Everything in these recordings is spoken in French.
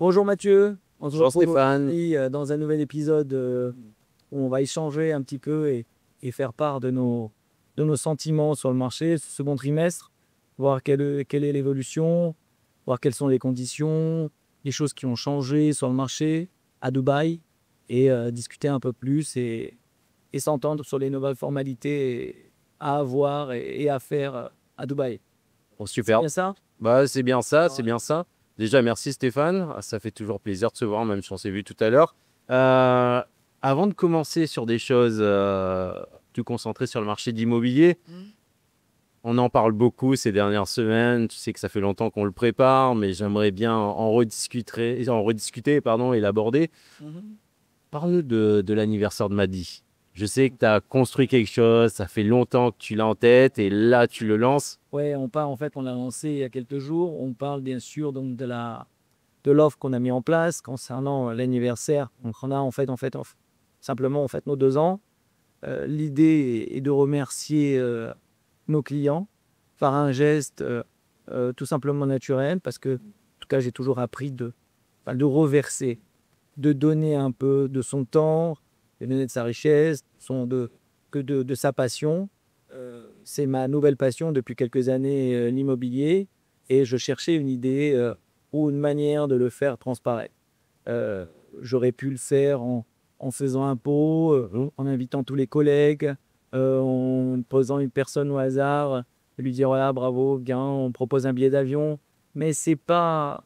Bonjour Mathieu, on se Bonjour retrouve Stéphane. aujourd'hui dans un nouvel épisode où on va échanger un petit peu et faire part de nos sentiments sur le marché ce second trimestre, voir quelle est l'évolution, voir quelles sont les conditions, les choses qui ont changé sur le marché à Dubaï et discuter un peu plus et s'entendre sur les nouvelles formalités à avoir et à faire à Dubaï. Bon, C'est super. bien ça? Bah, c'est bien ça, c'est Ouais. bien ça. Déjà, merci Stéphane. Ah, ça fait toujours plaisir de se voir, même si on s'est vu tout à l'heure. Euh, Avant de commencer sur des choses plus concentrées sur le marché de l'immobilier, on en parle beaucoup ces dernières semaines. Tu sais que ça fait longtemps qu'on le prépare, mais j'aimerais bien en rediscuter, pardon, et l'aborder. Mhm. Parle de l'anniversaire de Maddy. Je sais que tu as construit quelque chose, ça fait longtemps que tu l'as en tête, et là, tu le lances. Ouais, on l'a lancé il y a quelques jours. On parle bien sûr donc de l'offre qu'on a mis en place concernant l'anniversaire. Donc on a simplement nos 2 ans. L'idée est de remercier nos clients par un geste tout simplement naturel parce que, en tout cas, j'ai toujours appris de reverser, de donner un peu de son temps, de donner de sa richesse, de sa passion. C'est ma nouvelle passion depuis quelques années, l'immobilier, et je cherchais une idée ou une manière de le faire transparaître. Euh, J'aurais pu le faire en faisant un pot, en invitant tous les collègues, en posant une personne au hasard, lui dire voilà, bravo, viens, on propose un billet d'avion. Mais c'est pas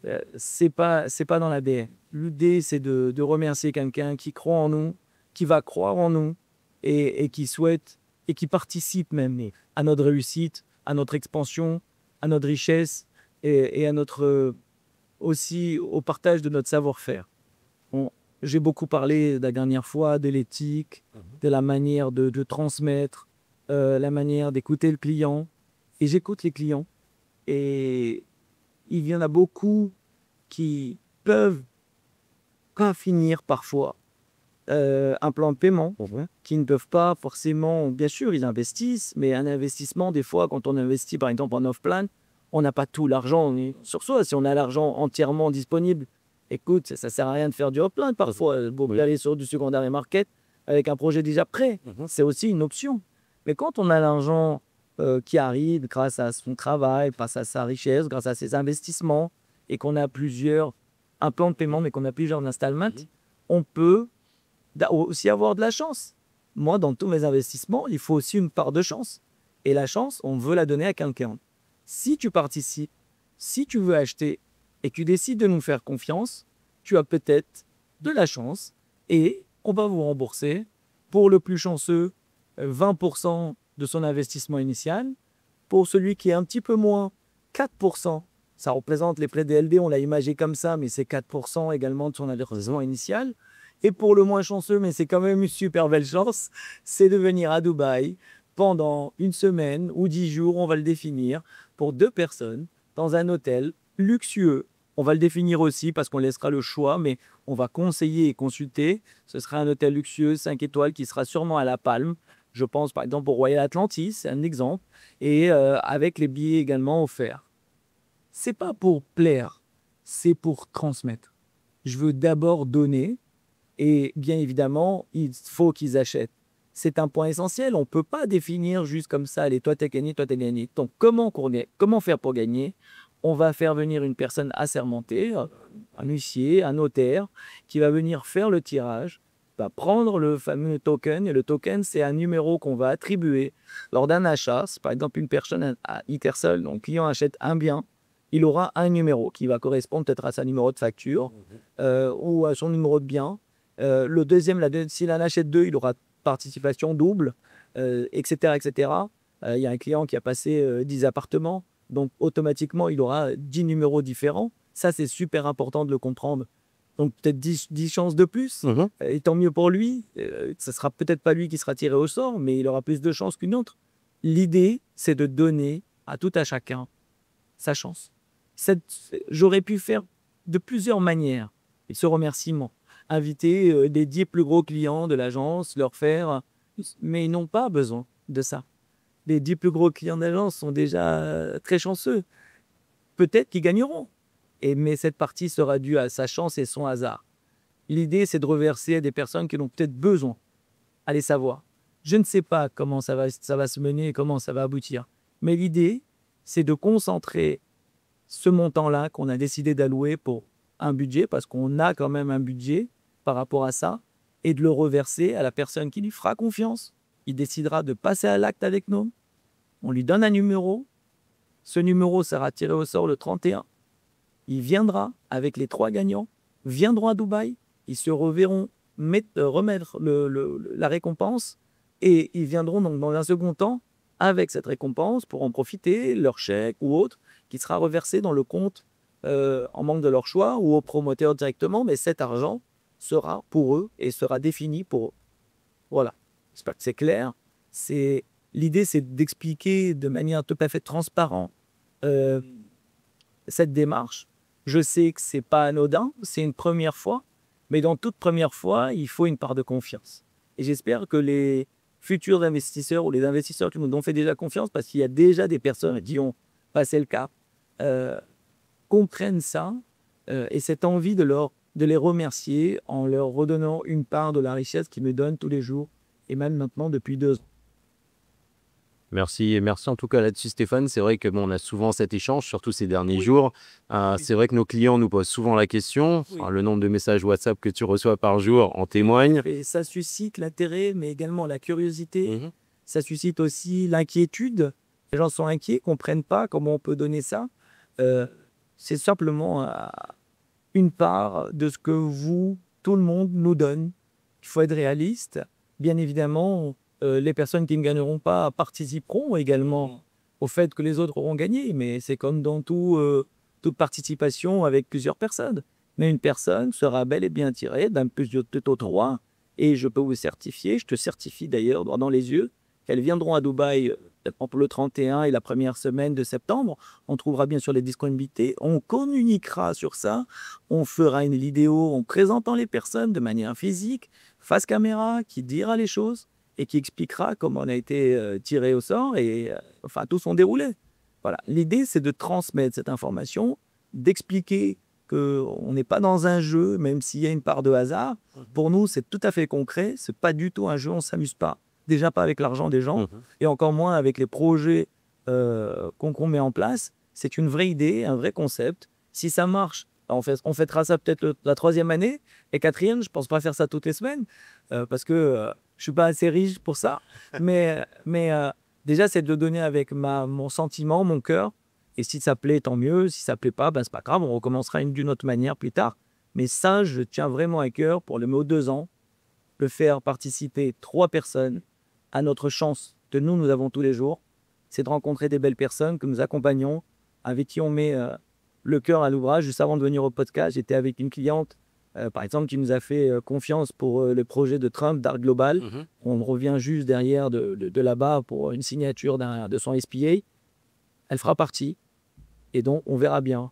dans l'ADN. L'idée, c'est de remercier quelqu'un qui croit en nous, qui va croire en nous et qui souhaite et qui participe même à notre réussite, à notre expansion, à notre richesse et à notre aussi au partage de notre savoir-faire. On- j'ai beaucoup parlé la dernière fois de l'éthique, de la manière de transmettre, la manière d'écouter le client. Et j'écoute les clients et il y en a beaucoup qui peuvent pas finir parfois un plan de paiement, qui ne peuvent pas forcément, bien sûr, ils investissent, mais un investissement, des fois, quand on investit par exemple en off-plan, on n'a pas tout l'argent sur soi. Si on a l'argent entièrement disponible, écoute, ça sert à rien de faire du off-plan parfois. Il vaut mieux Oui. aller sur du secondary market avec un projet déjà prêt. C'est aussi une option. Mais quand on a l'argent qui arrive grâce à son travail, grâce à sa richesse, grâce à ses investissements, et qu'on a un plan de paiement, mais qu'on a plusieurs installments, on peut aussi avoir de la chance. Moi, dans tous mes investissements, il faut aussi une part de chance. Et la chance, on veut la donner à quelqu'un. Si tu participes, si tu veux acheter et que tu décides de nous faire confiance, tu as peut-être de la chance et on va vous rembourser pour le plus chanceux 20% de son investissement initial. Pour celui qui est un petit peu moins, 4%. Ça représente les prêts DLD, on l'a imagé comme ça, mais c'est 4% également de son investissement initial. Et pour le moins chanceux, mais c'est quand même une super belle chance, c'est de venir à Dubaï pendant une semaine ou 10 jours, on va le définir, pour 2 personnes, dans un hôtel luxueux. On va le définir aussi parce qu'on laissera le choix, mais on va conseiller et consulter. Ce sera un hôtel luxueux, 5 étoiles, qui sera sûrement à La Palme. Je pense par exemple au Royal Atlantis, c'est un exemple, et avec les billets également offerts. C'est pas pour plaire, c'est pour transmettre. Je veux d'abord donner et bien évidemment, il faut qu'ils achètent. C'est un point essentiel. On ne peut pas définir juste comme ça, allez, toi, tu as gagné, toi, tu as gagné. Donc, comment faire pour gagner? On va faire venir une personne assermentée, un huissier, un notaire, qui va venir faire le tirage, va prendre le fameux token. Et le token, c'est un numéro qu'on va attribuer lors d'un achat. Si par exemple une personne à Itersol, donc client achète un bien, il aura un numéro qui va correspondre peut-être à sa numéro de facture ou à son numéro de bien. Le deuxième, s'il en achète deux, il aura participation double, etc., etc. Il y a un client qui a passé 10 appartements, donc automatiquement, il aura 10 numéros différents. Ça, c'est super important de le comprendre. Donc peut-être 10 chances de plus, et tant mieux pour lui. Ce sera peut-être pas lui qui sera tiré au sort, mais il aura plus de chances qu'une autre. L'idée, c'est de donner à tout à chacun sa chance. J'aurais pu faire de plusieurs manières ce remerciement. Inviter les 10 plus gros clients de l'agence, leur faire... Mais ils n'ont pas besoin de ça. Les 10 plus gros clients de l'agence sont déjà très chanceux. Peut-être qu'ils gagneront. mais cette partie sera due à sa chance et son hasard. L'idée, c'est de reverser à des personnes qui en ont peut-être besoin. Allez savoir. Je ne sais pas comment ça va se mener et comment ça va aboutir. Mais l'idée, c'est de concentrer ce montant-là qu'on a décidé d'allouer pour un budget, parce qu'on a quand même un budget par rapport à ça, et de le reverser à la personne qui lui fera confiance. Il décidera de passer à l'acte avec nous. On lui donne un numéro. Ce numéro sera tiré au sort le 31. Il viendra avec les 3 gagnants, viendront à Dubaï, ils se reverront remettre la récompense et ils viendront donc dans un second temps avec cette récompense pour en profiter, leur chèque ou autre, qui sera reversé dans le compte en manque de leur choix ou au promoteur directement, mais cet argent sera pour eux et sera défini pour eux. Voilà, j'espère que c'est clair. L'idée, c'est d'expliquer de manière tout à fait transparente cette démarche. Je sais que ce n'est pas anodin, c'est une première fois, mais dans toute première fois, il faut une part de confiance. Et j'espère que les futurs investisseurs ou les investisseurs qui nous ont fait déjà confiance, parce qu'il y a déjà des personnes qui ont passé le cap, comprennent ça et cette envie de les remercier en leur redonnant une part de la richesse qu'ils me donnent tous les jours et même maintenant depuis 2 ans. Merci, et merci en tout cas là-dessus, Stéphane. C'est vrai que on a souvent cet échange, surtout ces derniers jours. C'est vrai que nos clients nous posent souvent la question. Oui. Enfin, le nombre de messages WhatsApp que tu reçois par jour en témoigne. Et ça suscite l'intérêt, mais également la curiosité. Mhm. Ça suscite aussi l'inquiétude. Les gens sont inquiets, ne comprennent pas comment on peut donner ça. C'est simplement une part de ce que tout le monde nous donne. Il faut être réaliste. Bien évidemment, les personnes qui ne gagneront pas participeront également au fait que les autres auront gagné. Mais c'est comme dans toute participation avec plusieurs personnes. Mais une personne sera bel et bien tirée d'un plutôt 3. Et je peux vous certifier, je te certifie d'ailleurs dans les yeux, qu'elles viendront à Dubaï pour le 31 et la première semaine de septembre. On trouvera bien sûr les disponibilités. On communiquera sur ça. On fera une vidéo en présentant les personnes de manière physique, face caméra, qui dira les choses et qui expliquera comment on a été tiré au sort et enfin tout son déroulé. Voilà. L'idée, c'est de transmettre cette information, d'expliquer qu'on n'est pas dans un jeu, même s'il y a une part de hasard. Pour nous, c'est tout à fait concret. Ce n'est pas du tout un jeu, on ne s'amuse pas. Déjà pas avec l'argent des gens, et encore moins avec les projets qu'on met en place. C'est une vraie idée, un vrai concept. Si ça marche, on fêtera ça peut-être la 3e année. Et 4e, je ne pense pas faire ça toutes les semaines, parce que je ne suis pas assez riche pour ça. Mais déjà, c'est de donner avec mon sentiment, mon cœur. Et si ça plaît, tant mieux. Si ça ne plaît pas, ben, ce n'est pas grave, on recommencera d'une autre manière plus tard. Mais ça, je tiens vraiment à cœur pour le mot 2 ans, de faire participer 3 personnes à notre chance que nous avons tous les jours. C'est de rencontrer des belles personnes que nous accompagnons, avec qui on met le cœur à l'ouvrage. Juste avant de venir au podcast, j'étais avec une cliente, par exemple, qui nous a fait confiance pour le projet de Trump d'Art Global. On revient juste derrière de là-bas pour une signature de son SPA. Elle fera partie. Et donc, on verra bien.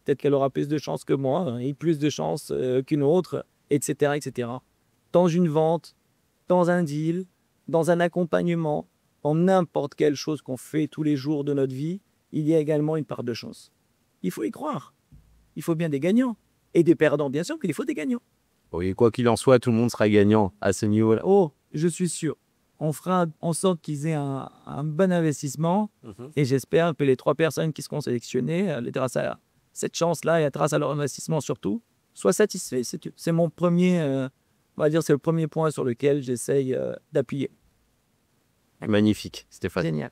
Peut-être qu'elle aura plus de chance que moi, et plus de chance qu'une autre, etc., etc. Dans une vente, dans un deal, dans un accompagnement, dans n'importe quelle chose qu'on fait tous les jours de notre vie, il y a également une part de chance. Il faut y croire. Il faut bien des gagnants. Et des perdants, bien sûr, qu'il faut des gagnants. Oui, quoi qu'il en soit, tout le monde sera gagnant à ce niveau-là. Oh, je suis sûr. On fera en sorte qu'ils aient un bon investissement. Et j'espère que les 3 personnes qui seront sélectionnées, grâce à cette chance-là et grâce à leur investissement surtout, soient satisfaits. C'est mon premier, on va dire, c'est le premier point sur lequel j'essaye d'appuyer. Magnifique, Stéphane. Génial.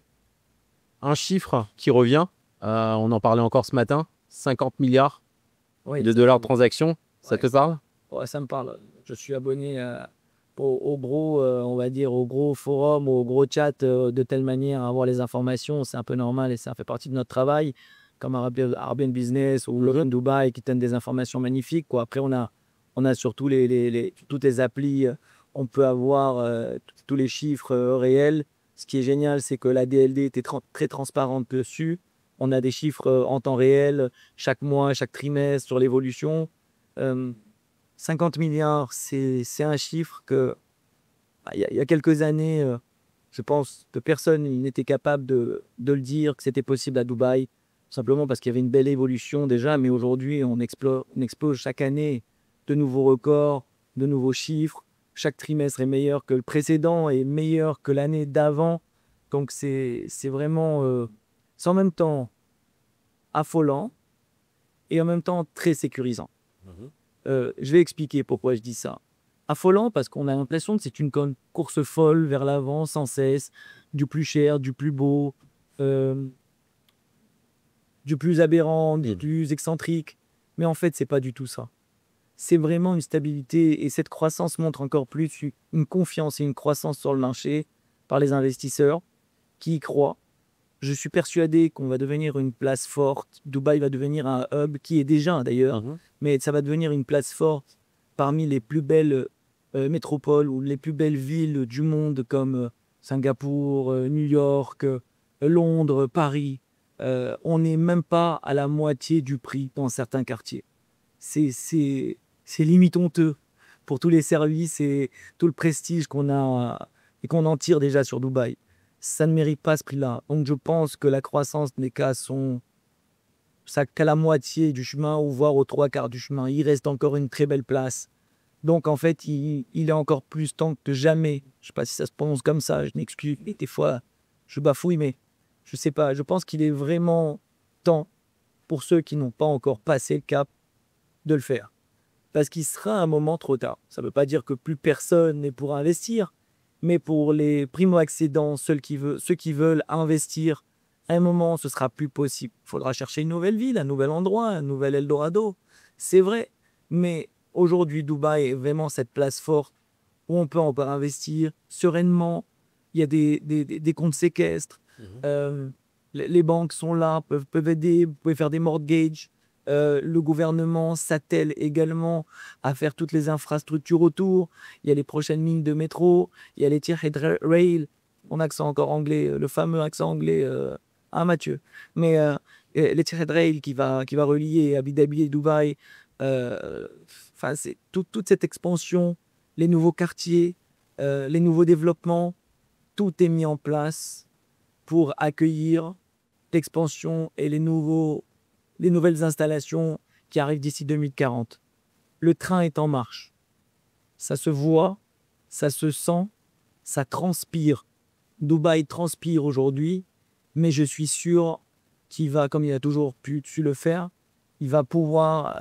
Un chiffre qui revient, on en parlait encore ce matin, 50 milliards de dollars de transactions, ça te parle? Ouais, ça me parle. Je suis abonné au gros, on va dire, au gros forum, au gros chat de telle manière à avoir les informations. C'est un peu normal et ça fait partie de notre travail, comme Arabian Business ou le Dubaï qui donnent des informations magnifiques, quoi. Après, on a surtout toutes les applis, on peut avoir tous les chiffres réels. Ce qui est génial, c'est que la DLD était très transparente dessus. On a des chiffres en temps réel, chaque mois, chaque trimestre, sur l'évolution. 50 milliards, c'est un chiffre que, il y a quelques années, je pense que personne n'était capable de le dire, que c'était possible à Dubaï. simplement parce qu'il y avait une belle évolution déjà, mais aujourd'hui, on explose chaque année de nouveaux records, de nouveaux chiffres. Chaque trimestre est meilleur que le précédent et meilleur que l'année d'avant. Donc, c'est vraiment, c'est en même temps affolant et en même temps très sécurisant. Mhm. Je vais expliquer pourquoi je dis ça. Affolant parce qu'on a l'impression que c'est une course folle vers l'avant sans cesse, du plus cher, du plus beau, euh, du plus aberrant, du plus excentrique. Mais en fait, c'est pas du tout ça. C'est vraiment une stabilité et cette croissance montre encore plus une confiance et une croissance sur le marché par les investisseurs qui y croient. Je suis persuadé qu'on va devenir une place forte. Dubaï va devenir un hub qui est déjà d'ailleurs, mais ça va devenir une place forte parmi les plus belles métropoles ou les plus belles villes du monde comme Singapour, New York, Londres, Paris. On n'est même pas à la moitié du prix dans certains quartiers. C'est limite honteux pour tous les services et tout le prestige qu'on a et qu'on en tire déjà sur Dubaï. Ça ne mérite pas ce prix-là. Donc je pense que la croissance n'est qu'à la moitié du chemin ou voire aux trois quarts du chemin. Il reste encore une très belle place. Donc en fait, il est encore plus temps que jamais. Je ne sais pas si ça se prononce comme ça, je m'excuse. Et des fois, je bafouille, mais je ne sais pas. Je pense qu'il est vraiment temps pour ceux qui n'ont pas encore passé le cap de le faire. Parce qu'il sera un moment trop tard. Ça ne veut pas dire que plus personne n'est pour investir, mais pour les primo-accédants, ceux qui veulent investir, à un moment, ce sera plus possible. Il faudra chercher une nouvelle ville, un nouvel endroit, un nouvel Eldorado. C'est vrai, mais aujourd'hui, Dubaï est vraiment cette place forte où on peut encore investir sereinement. Il y a des comptes séquestres. Les banques sont là, peuvent aider, vous pouvez faire des mortgages. Le gouvernement s'attelle également à faire toutes les infrastructures autour. Il y a les prochaines lignes de métro, il y a les Etihad Rail, mon accent encore anglais, le fameux accent anglais à Mathieu. Mais les Etihad Rail qui va relier Abu Dhabi et Dubaï, enfin, c'est toute cette expansion, les nouveaux quartiers, les nouveaux développements, tout est mis en place pour accueillir l'expansion et les nouvelles installations qui arrivent d'ici 2040. Le train est en marche. Ça se voit, ça se sent, ça transpire. Dubaï transpire aujourd'hui, mais je suis sûr qu'il va, comme il a toujours su le faire, il va pouvoir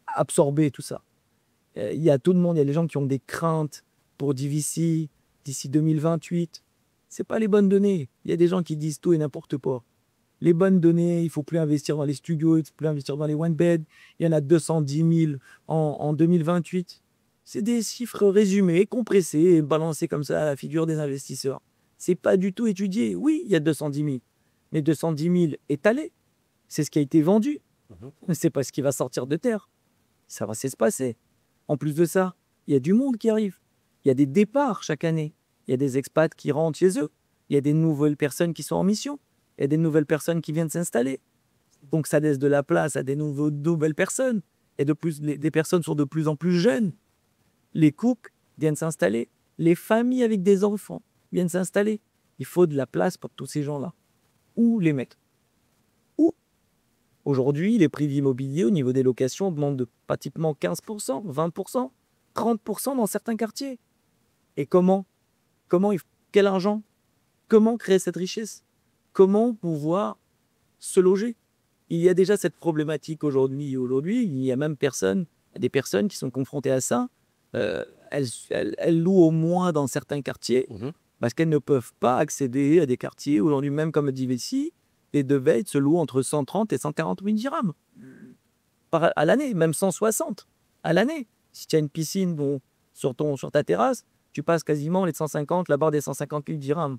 absorber tout ça. Il y a tout le monde, il y a les gens qui ont des craintes pour DVC d'ici 2028. C'est pas les bonnes données. Il y a des gens qui disent tout et n'importe quoi. Les bonnes données, il ne faut plus investir dans les studios, il ne faut plus investir dans les one bed. Il y en a 210 000 en 2028. C'est des chiffres résumés, compressés et balancés comme ça à la figure des investisseurs. C'est pas du tout étudié. Oui, il y a 210 000. Mais 210 000 étalés, c'est ce qui a été vendu. C'est pas ce qui va sortir de terre. Ça va se passer. En plus de ça, il y a du monde qui arrive. Il y a des départs chaque année. Il y a des expats qui rentrent chez eux. Il y a des nouvelles personnes qui sont en mission. Il y a des nouvelles personnes qui viennent s'installer. Donc ça laisse de la place à des nouvelles personnes. Et les personnes sont de plus en plus jeunes. Les couples viennent s'installer. Les familles avec des enfants viennent s'installer. Il faut de la place pour tous ces gens-là. Où les mettre? Où? Aujourd'hui, les prix de l'immobilier au niveau des locations augmentent de pratiquement 15%, 20%, 30% dans certains quartiers. Et comment? Quel argent? Comment créer cette richesse? Comment pouvoir se loger? Il y a déjà cette problématique aujourd'hui. Aujourd'hui, il y a même des personnes qui sont confrontées à ça. Elles louent au moins dans certains quartiers parce qu'elles ne peuvent pas accéder à des quartiers. Aujourd'hui, même comme dit Vessi, les deux bêtes se louent entre 130 et 140 000 dirhams à l'année, même 160 à l'année. Si tu as une piscine sur ta terrasse, tu passes quasiment les 150, la barre des 150 000 dirhams.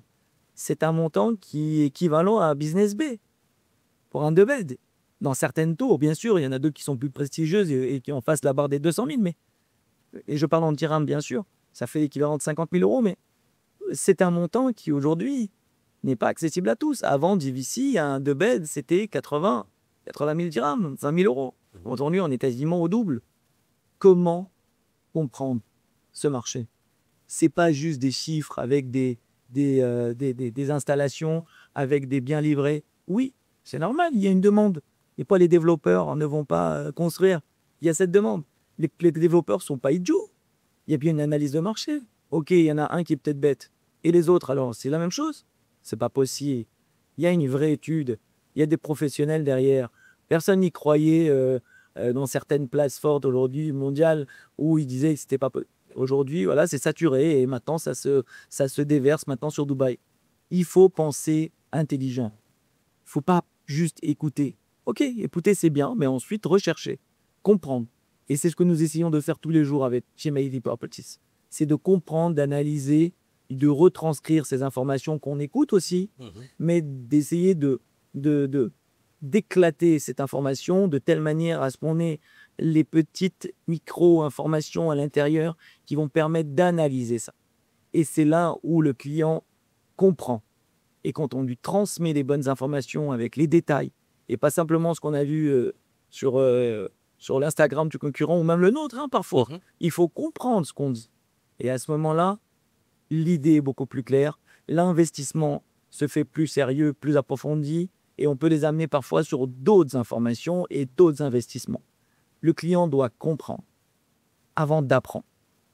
C'est un montant qui est équivalent à un business B pour un 2 beds. Dans certaines tours, bien sûr, il y en a d'autres qui sont plus prestigieuses et qui en fassent la barre des 200 000. Et je parle en dirhams, bien sûr. Ça fait l'équivalent de 50 000 euros, mais c'est un montant qui, aujourd'hui, n'est pas accessible à tous. Avant, DVC, un 2 beds, c'était 80 000 dirhams, 20 000 euros. Aujourd'hui, on est quasiment au double. Comment comprendre ce marché? C'est pas juste des chiffres avec des installations, avec des biens livrés. Oui, C'est normal, il y a une demande. Et pas les développeurs ne vont pas construire. Il y a cette demande. Les développeurs ne sont pas idiots. Il y a bien une analyse de marché. Ok, il y en a un qui est peut-être bête. Et les autres, alors, c'est la même chose? C'est pas possible. Il y a une vraie étude. Il y a des professionnels derrière. Personne n'y croyait dans certaines places fortes aujourd'hui mondiales où ils disaient que c'était pas possible. Aujourd'hui, voilà, c'est saturé et maintenant ça se déverse maintenant sur Dubaï. Il faut penser intelligent. Il faut pas juste écouter. Ok, écouter c'est bien, mais ensuite rechercher, comprendre. Et c'est ce que nous essayons de faire tous les jours avec chez Mayday Properties. C'est de comprendre, d'analyser, de retranscrire ces informations qu'on écoute aussi, mais d'essayer d'éclater cette information de telle manière à ce qu'on ait les petites micro-informations à l'intérieur qui vont permettre d'analyser ça. Et c'est là où le client comprend. Et quand on lui transmet les bonnes informations avec les détails, et pas simplement ce qu'on a vu sur l'Instagram du concurrent ou même le nôtre, hein, parfois. Il faut comprendre ce qu'on dit. Et à ce moment-là, l'idée est beaucoup plus claire. L'investissement se fait plus sérieux, plus approfondi, et on peut les amener parfois sur d'autres informations et d'autres investissements. Le client doit comprendre avant d'apprendre.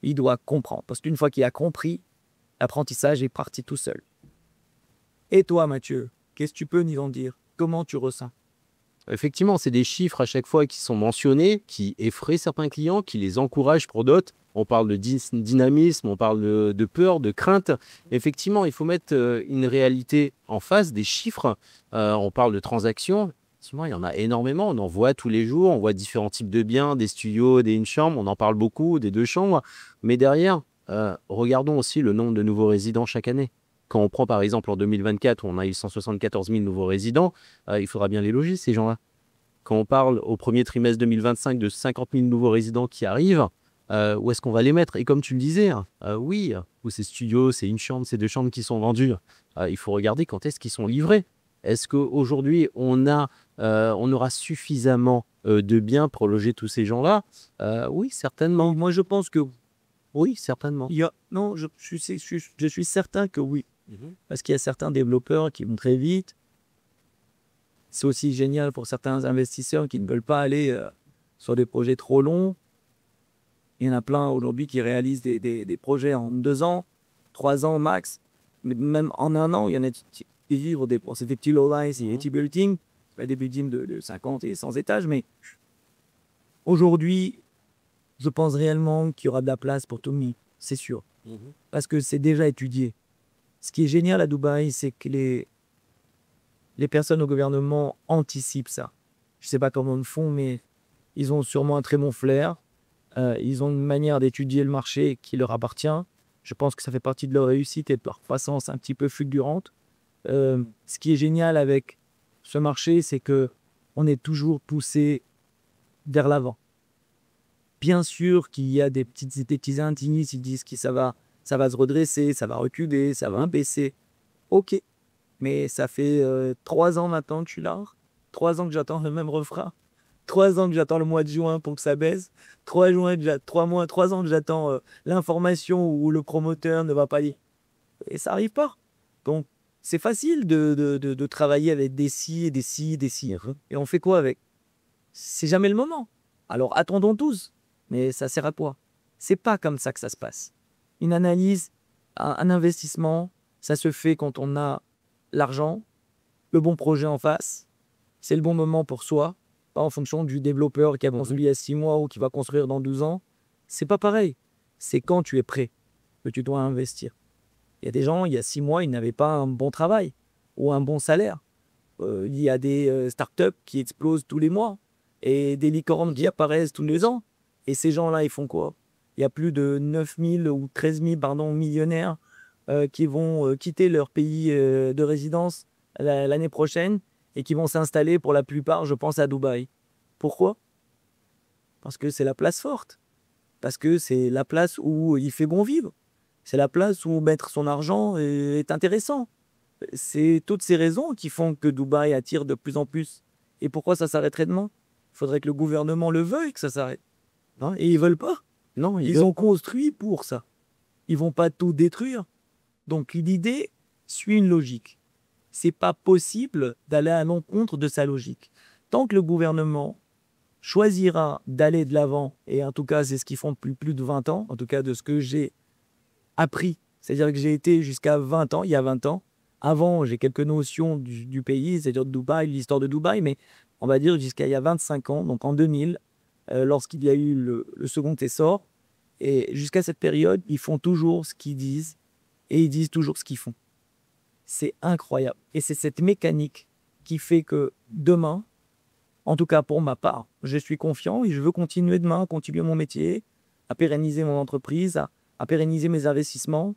Il doit comprendre, parce qu'une fois qu'il a compris, l'apprentissage est parti tout seul. Et toi, Mathieu, qu'est-ce que tu peux nous en dire? Comment tu ressens? Effectivement, c'est des chiffres à chaque fois qui sont mentionnés, qui effraient certains clients, qui les encouragent pour d'autres. On parle de dynamisme, on parle de peur, de crainte. Effectivement, il faut mettre une réalité en face des chiffres. On parle de transactions. Effectivement, il y en a énormément. On en voit tous les jours. On voit différents types de biens, des studios, des une chambre. On en parle beaucoup, des 2 chambres. Mais derrière, regardons aussi le nombre de nouveaux résidents chaque année. Quand on prend par exemple en 2024, où on a eu 174 000 nouveaux résidents, il faudra bien les loger, ces gens-là. Quand on parle au premier trimestre 2025 de 50 000 nouveaux résidents qui arrivent, où est-ce qu'on va les mettre? Et comme tu le disais, oui, ou ces studios, c'est une chambre, c'est 2 chambres qui sont vendues, il faut regarder quand est-ce qu'ils sont livrés. Est-ce qu'aujourd'hui, on aura suffisamment de biens pour loger tous ces gens-là? Oui, certainement. Moi, je pense que oui, certainement. Non, je suis certain que oui. Parce qu'il y a certains développeurs qui vont très vite. C'est aussi génial pour certains investisseurs qui ne veulent pas aller sur des projets trop longs. Il y en a plein aujourd'hui qui réalisent des projets en 2 ans, 3 ans max. Mais même en 1 an, il y en a qui livrent c'est des petits low-rise, des petits buildings. Pas des buildings de 50 et 100 étages, mais aujourd'hui, je pense réellement qu'il y aura de la place pour tout le monde, c'est sûr. Parce que c'est déjà étudié. Ce qui est génial à Dubaï, c'est que les personnes au gouvernement anticipent ça. Je ne sais pas comment ils font, mais ils ont sûrement un très bon flair. Ils ont une manière d'étudier le marché qui leur appartient. Je pense que ça fait partie de leur réussite et de leur croissance un petit peu fulgurante. Ce qui est génial avec ce marché, c'est qu'on est toujours poussé vers l'avant. Bien sûr qu'il y a des petits indices qui disent que ça va se redresser, ça va reculer, ça va baisser. Ok, mais ça fait 3 ans maintenant que je suis là. 3 ans que j'attends le même refrain. 3 ans que j'attends le mois de juin pour que ça baisse. 3 ans que j'attends l'information où le promoteur ne va pas dire. Et ça n'arrive pas. Donc, c'est facile de travailler avec des si et des si et des si. Et on fait quoi avec? C'est jamais le moment. Alors, attendons tous. Mais ça sert à quoi? C'est pas comme ça que ça se passe. Une analyse, un investissement, ça se fait quand on a l'argent, le bon projet en face. C'est le bon moment pour soi, pas en fonction du développeur qui a construit il y a 6 mois ou qui va construire dans 12 ans. C'est pas pareil. C'est quand tu es prêt que tu dois investir. Il y a des gens, il y a 6 mois, ils n'avaient pas un bon travail ou un bon salaire. Il y a des startups qui explosent tous les mois et des licornes qui apparaissent tous les ans. Et ces gens-là, ils font quoi? Il y a plus de 9 000 ou 13 000 millionnaires qui vont quitter leur pays de résidence l'année prochaine et qui vont s'installer pour la plupart, je pense, à Dubaï. Pourquoi? Parce que c'est la place forte. Parce que c'est la place où il fait bon vivre. C'est la place où mettre son argent est intéressant. C'est toutes ces raisons qui font que Dubaï attire de plus en plus. Et pourquoi ça s'arrêterait demain? Il faudrait que le gouvernement le veuille que ça s'arrête. Non, et ils veulent pas. Non, ils ont construit pour ça. Ils vont pas tout détruire. Donc l'idée suit une logique. c'est pas possible d'aller à l'encontre de sa logique. Tant que le gouvernement choisira d'aller de l'avant, et en tout cas, c'est ce qu'ils font depuis plus de 20 ans, en tout cas de ce que j'ai appris. C'est-à-dire que j'ai été jusqu'à 20 ans, il y a 20 ans. Avant, j'ai quelques notions du pays, c'est-à-dire de Dubaï, l'histoire de Dubaï, mais on va dire jusqu'à il y a 25 ans, donc en 2000, lorsqu'il y a eu le second essor. Et jusqu'à cette période, ils font toujours ce qu'ils disent et ils disent toujours ce qu'ils font. C'est incroyable. Et c'est cette mécanique qui fait que demain, en tout cas pour ma part, je suis confiant et je veux continuer demain, à continuer mon métier, à pérenniser mon entreprise, à pérenniser mes investissements.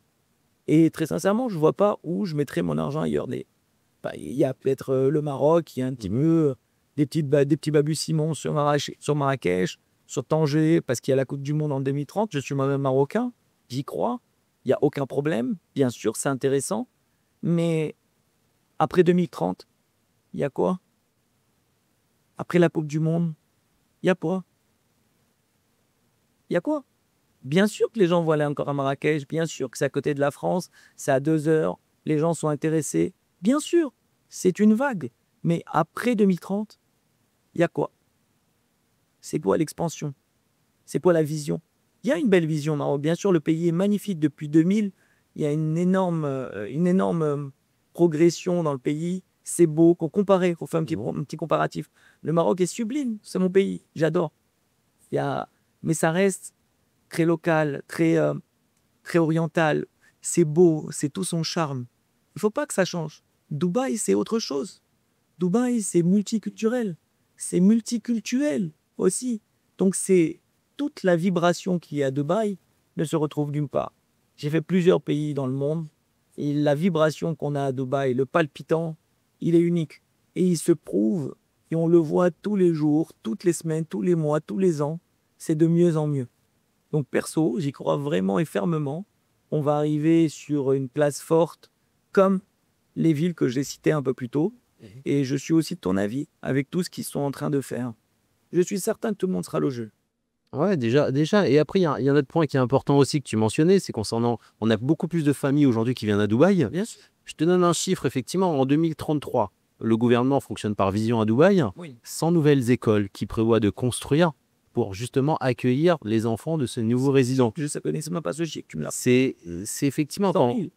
Et très sincèrement, je ne vois pas où je mettrais mon argent ailleurs. Il y a peut-être le Maroc, il y a un petit peu des petits balbutiements sur Marrakech, sur Tanger, parce qu'il y a la Coupe du Monde en 2030. Je suis moi-même marocain, j'y crois. Il n'y a aucun problème. Bien sûr, c'est intéressant. Mais après 2030, il y a quoi? Après la Coupe du Monde, il y a quoi? Il y a quoi? Bien sûr que les gens vont aller encore à Marrakech, bien sûr que c'est à côté de la France, c'est à 2 heures, les gens sont intéressés. Bien sûr, c'est une vague. Mais après 2030, il y a quoi? C'est quoi l'expansion? C'est quoi la vision? Il y a une belle vision, Maroc. Bien sûr, le pays est magnifique depuis 2000. Il y a une énorme progression dans le pays. C'est beau. Qu'on fait un petit comparatif. Le Maroc est sublime. C'est mon pays. J'adore. Mais ça reste très local, très oriental. C'est beau. C'est tout son charme. Il ne faut pas que ça change. Dubaï, c'est autre chose. Dubaï, c'est multiculturel. C'est multiculturel aussi. Donc, c'est toute la vibration qu'il y a à Dubaï ne se retrouve nulle part. J'ai fait plusieurs pays dans le monde et la vibration qu'on a à Dubaï, le palpitant, il est unique. Et il se prouve, et on le voit tous les jours, toutes les semaines, tous les mois, tous les ans, c'est de mieux en mieux. Donc perso, j'y crois vraiment et fermement. On va arriver sur une place forte comme les villes que j'ai citées un peu plus tôt. Et je suis aussi de ton avis avec tout ce qu'ils sont en train de faire. Je suis certain que tout le monde sera logé. Ouais, déjà. Et après, il y a un autre point qui est important aussi que tu mentionnais, c'est concernant, on a beaucoup plus de familles aujourd'hui qui viennent à Dubaï. Bien sûr. Je te donne un chiffre, effectivement, en 2033, le gouvernement fonctionne par vision à Dubaï, Oui. 100 nouvelles écoles qui prévoient de construire pour justement accueillir les enfants de ce nouveau résident. Je ne connaissais même pas ce chiffre, tu me l'as. C'est effectivement 100 000.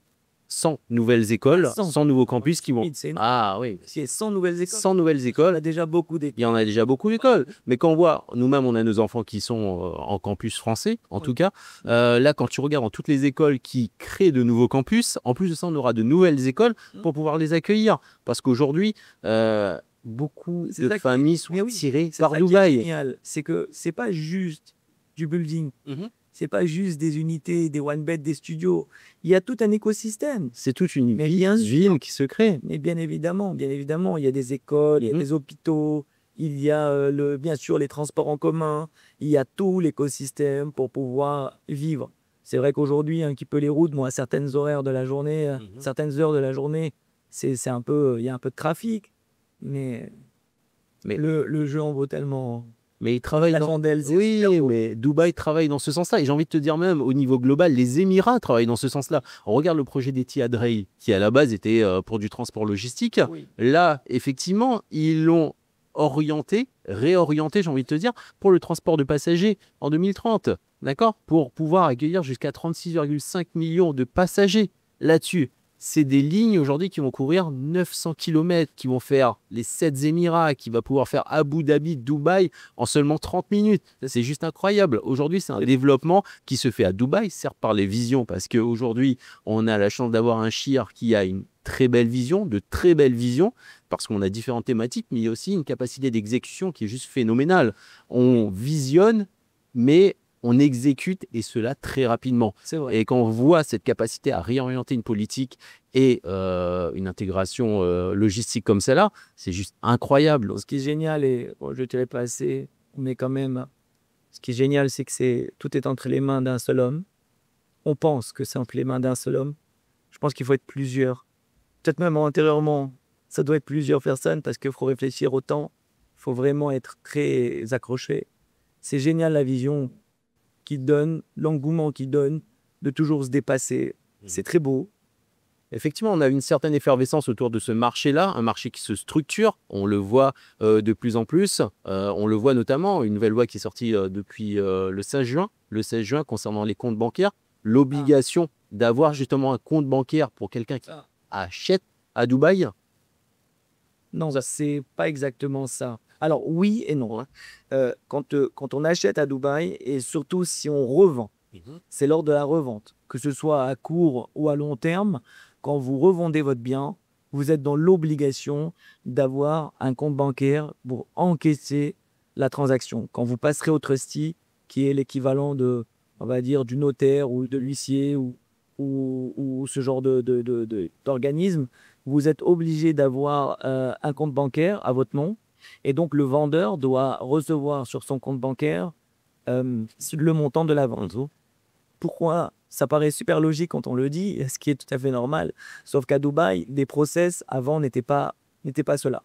100 nouvelles écoles, 100 nouveaux campus qui vont... C'est Ah oui, s'il y a 100 nouvelles écoles, 100 nouvelles il y écoles. a déjà beaucoup d'écoles. Il y en a déjà beaucoup d'écoles. Mais quand on voit, nous-mêmes, on a nos enfants qui sont en campus français, en tout cas. Là, quand tu regardes dans toutes les écoles qui créent de nouveaux campus, en plus de ça, on aura de nouvelles écoles pour pouvoir les accueillir. Parce qu'aujourd'hui, beaucoup de familles sont tirées par Dubaï. C'est que c'est pas juste du building. C'est pas juste des unités, des one-bed, des studios. Il y a tout un écosystème. C'est toute une ville qui se crée. Mais bien évidemment, il y a des écoles, il y a des hôpitaux, il y a bien sûr les transports en commun, il y a tout l'écosystème pour pouvoir vivre. C'est vrai qu'aujourd'hui, un petit peu les routes, moi, à certaines horaires de la journée, certaines heures de la journée, c'est un peu, il y a un peu de trafic, mais le jeu en vaut tellement. Mais ils travaillent Oui, mais Dubaï travaille dans ce sens-là. Et j'ai envie de te dire même, au niveau global, les Émirats travaillent dans ce sens-là. On regarde le projet d'Etihad Rail, qui à la base était pour du transport logistique. Oui. Là, effectivement, ils l'ont réorienté, j'ai envie de te dire, pour le transport de passagers en 2030. D'accord? Pour pouvoir accueillir jusqu'à 36,5 millions de passagers là-dessus. C'est des lignes aujourd'hui qui vont courir 900 km, qui vont faire les 7 Émirats, qui va pouvoir faire Abu Dhabi, Dubaï en seulement 30 minutes. C'est juste incroyable. Aujourd'hui, c'est un développement qui se fait à Dubaï, certes par les visions, parce qu'aujourd'hui, on a la chance d'avoir un Shir qui a une très belle vision, de très belles visions, parce qu'on a différentes thématiques, mais il y a aussi une capacité d'exécution qui est juste phénoménale. On visionne, mais on exécute, et cela très rapidement. C'est vrai. Et quand on voit cette capacité à réorienter une politique et une intégration logistique comme celle-là, c'est juste incroyable. Ce qui est génial, et bon, je ne dirais pas assez, mais quand même, ce qui est génial, c'est que tout est entre les mains d'un seul homme. On pense que c'est entre les mains d'un seul homme. Je pense qu'il faut être plusieurs. Peut-être même intérieurement, ça doit être plusieurs personnes, parce qu'il faut réfléchir autant. Il faut vraiment être très accroché. C'est génial la vision qu'il donne, l'engouement qu'il donne, de toujours se dépasser. C'est très beau. Effectivement, on a une certaine effervescence autour de ce marché-là, un marché qui se structure. On le voit de plus en plus. On le voit notamment, une nouvelle loi qui est sortie depuis le 16 juin. Le 16 juin concernant les comptes bancaires. L'obligation d'avoir justement un compte bancaire pour quelqu'un qui achète à Dubaï. Non, c'est pas exactement ça. Alors oui et non, hein. Quand on achète à Dubaï et surtout si on revend, c'est lors de la revente, que ce soit à court ou à long terme, quand vous revendez votre bien, vous êtes dans l'obligation d'avoir un compte bancaire pour encaisser la transaction. Quand vous passerez au trustee, qui est l'équivalent de, on va dire, du notaire ou de l'huissier ou ce genre d'organisme, vous êtes obligé d'avoir un compte bancaire à votre nom. Et donc, le vendeur doit recevoir sur son compte bancaire le montant de la vente. Pourquoi? Ça paraît super logique quand on le dit, ce qui est tout à fait normal. Sauf qu'à Dubaï, les process avant n'étaient pas cela.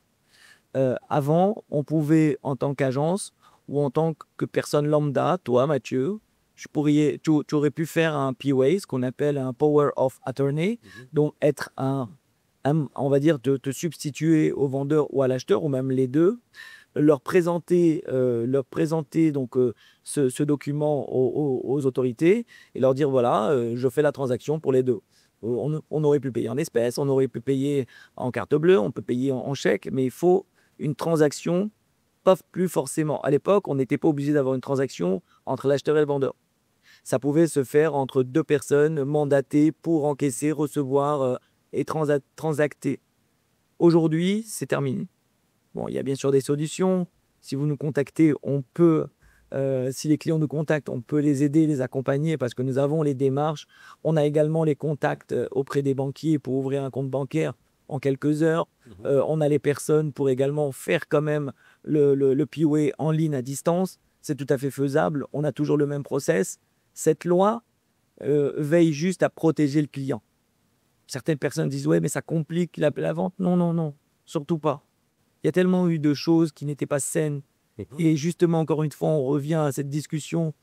Avant, on pouvait, en tant qu'agence ou en tant que personne lambda, toi, Mathieu, tu aurais pu faire un POA, ce qu'on appelle un Power of Attorney, donc être on va dire, te substituer au vendeur ou à l'acheteur, ou même les deux, leur présenter donc, ce document aux autorités et leur dire, voilà, je fais la transaction pour les deux. On aurait pu payer en espèces, on aurait pu payer en carte bleue, on peut payer en chèque, mais il faut une transaction, pas plus forcément. À l'époque, on n'était pas obligé d'avoir une transaction entre l'acheteur et le vendeur. Ça pouvait se faire entre deux personnes mandatées pour encaisser, recevoir et transacter. Aujourd'hui, c'est terminé. Bon, il y a bien sûr des solutions. Si vous nous contactez, on peut, si les clients nous contactent, on peut les aider, les accompagner parce que nous avons les démarches. On a également les contacts auprès des banquiers pour ouvrir un compte bancaire en quelques heures. On a les personnes pour également faire quand même le POA en ligne à distance. C'est tout à fait faisable. On a toujours le même process. Cette loi veille juste à protéger le client. Certaines personnes disent, ouais, mais ça complique la vente. Non, non, non, surtout pas. Il y a tellement eu de choses qui n'étaient pas saines. Et justement, encore une fois, on revient à cette discussion.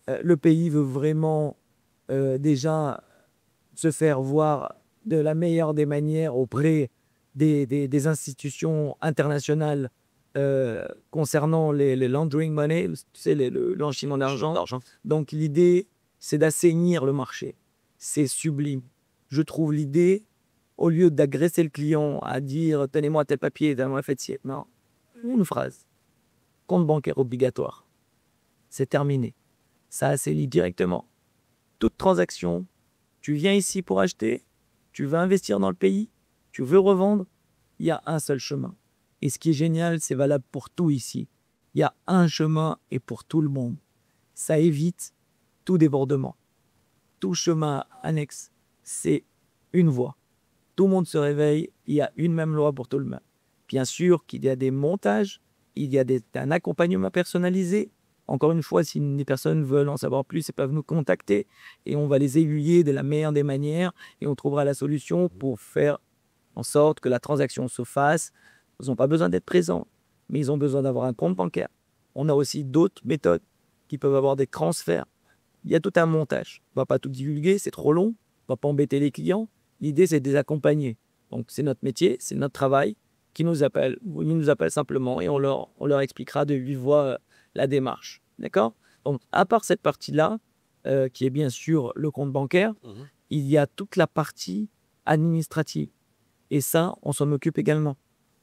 Le pays veut vraiment déjà se faire voir de la meilleure des manières auprès des institutions internationales concernant les laundering money, tu sais, le blanchiment d'argent. Donc l'idée, c'est d'assainir le marché. C'est sublime. Je trouve l'idée, au lieu d'agresser le client à dire tenez-moi tel papier, donne-moi un fêtier. Non, une phrase. Compte bancaire obligatoire. C'est terminé. Ça assainit directement toute transaction. Tu viens ici pour acheter, tu veux investir dans le pays, tu veux revendre, il y a un seul chemin. Et ce qui est génial, c'est valable pour tout ici. Il y a un chemin et pour tout le monde. Ça évite tout débordement. Tout chemin annexe, c'est une voie. Tout le monde se réveille, il y a une même loi pour tout le monde. Bien sûr qu'il y a des montages, il y a un accompagnement personnalisé. Encore une fois, si les personnes veulent en savoir plus, elles peuvent nous contacter et on va les aiguiller de la meilleure des manières et on trouvera la solution pour faire en sorte que la transaction se fasse. Ils n'ont pas besoin d'être présents, mais ils ont besoin d'avoir un compte bancaire. On a aussi d'autres méthodes qui peuvent avoir des transferts. Il y a tout un montage. On ne va pas tout divulguer, c'est trop long. On ne va pas embêter les clients. L'idée, c'est de les accompagner. Donc, c'est notre métier, c'est notre travail qui nous appelle. Ils nous appellent simplement et on leur expliquera de vive voix la démarche. D'accord? Donc, à part cette partie-là, qui est bien sûr le compte bancaire, il y a toute la partie administrative. Et ça, on s'en occupe également.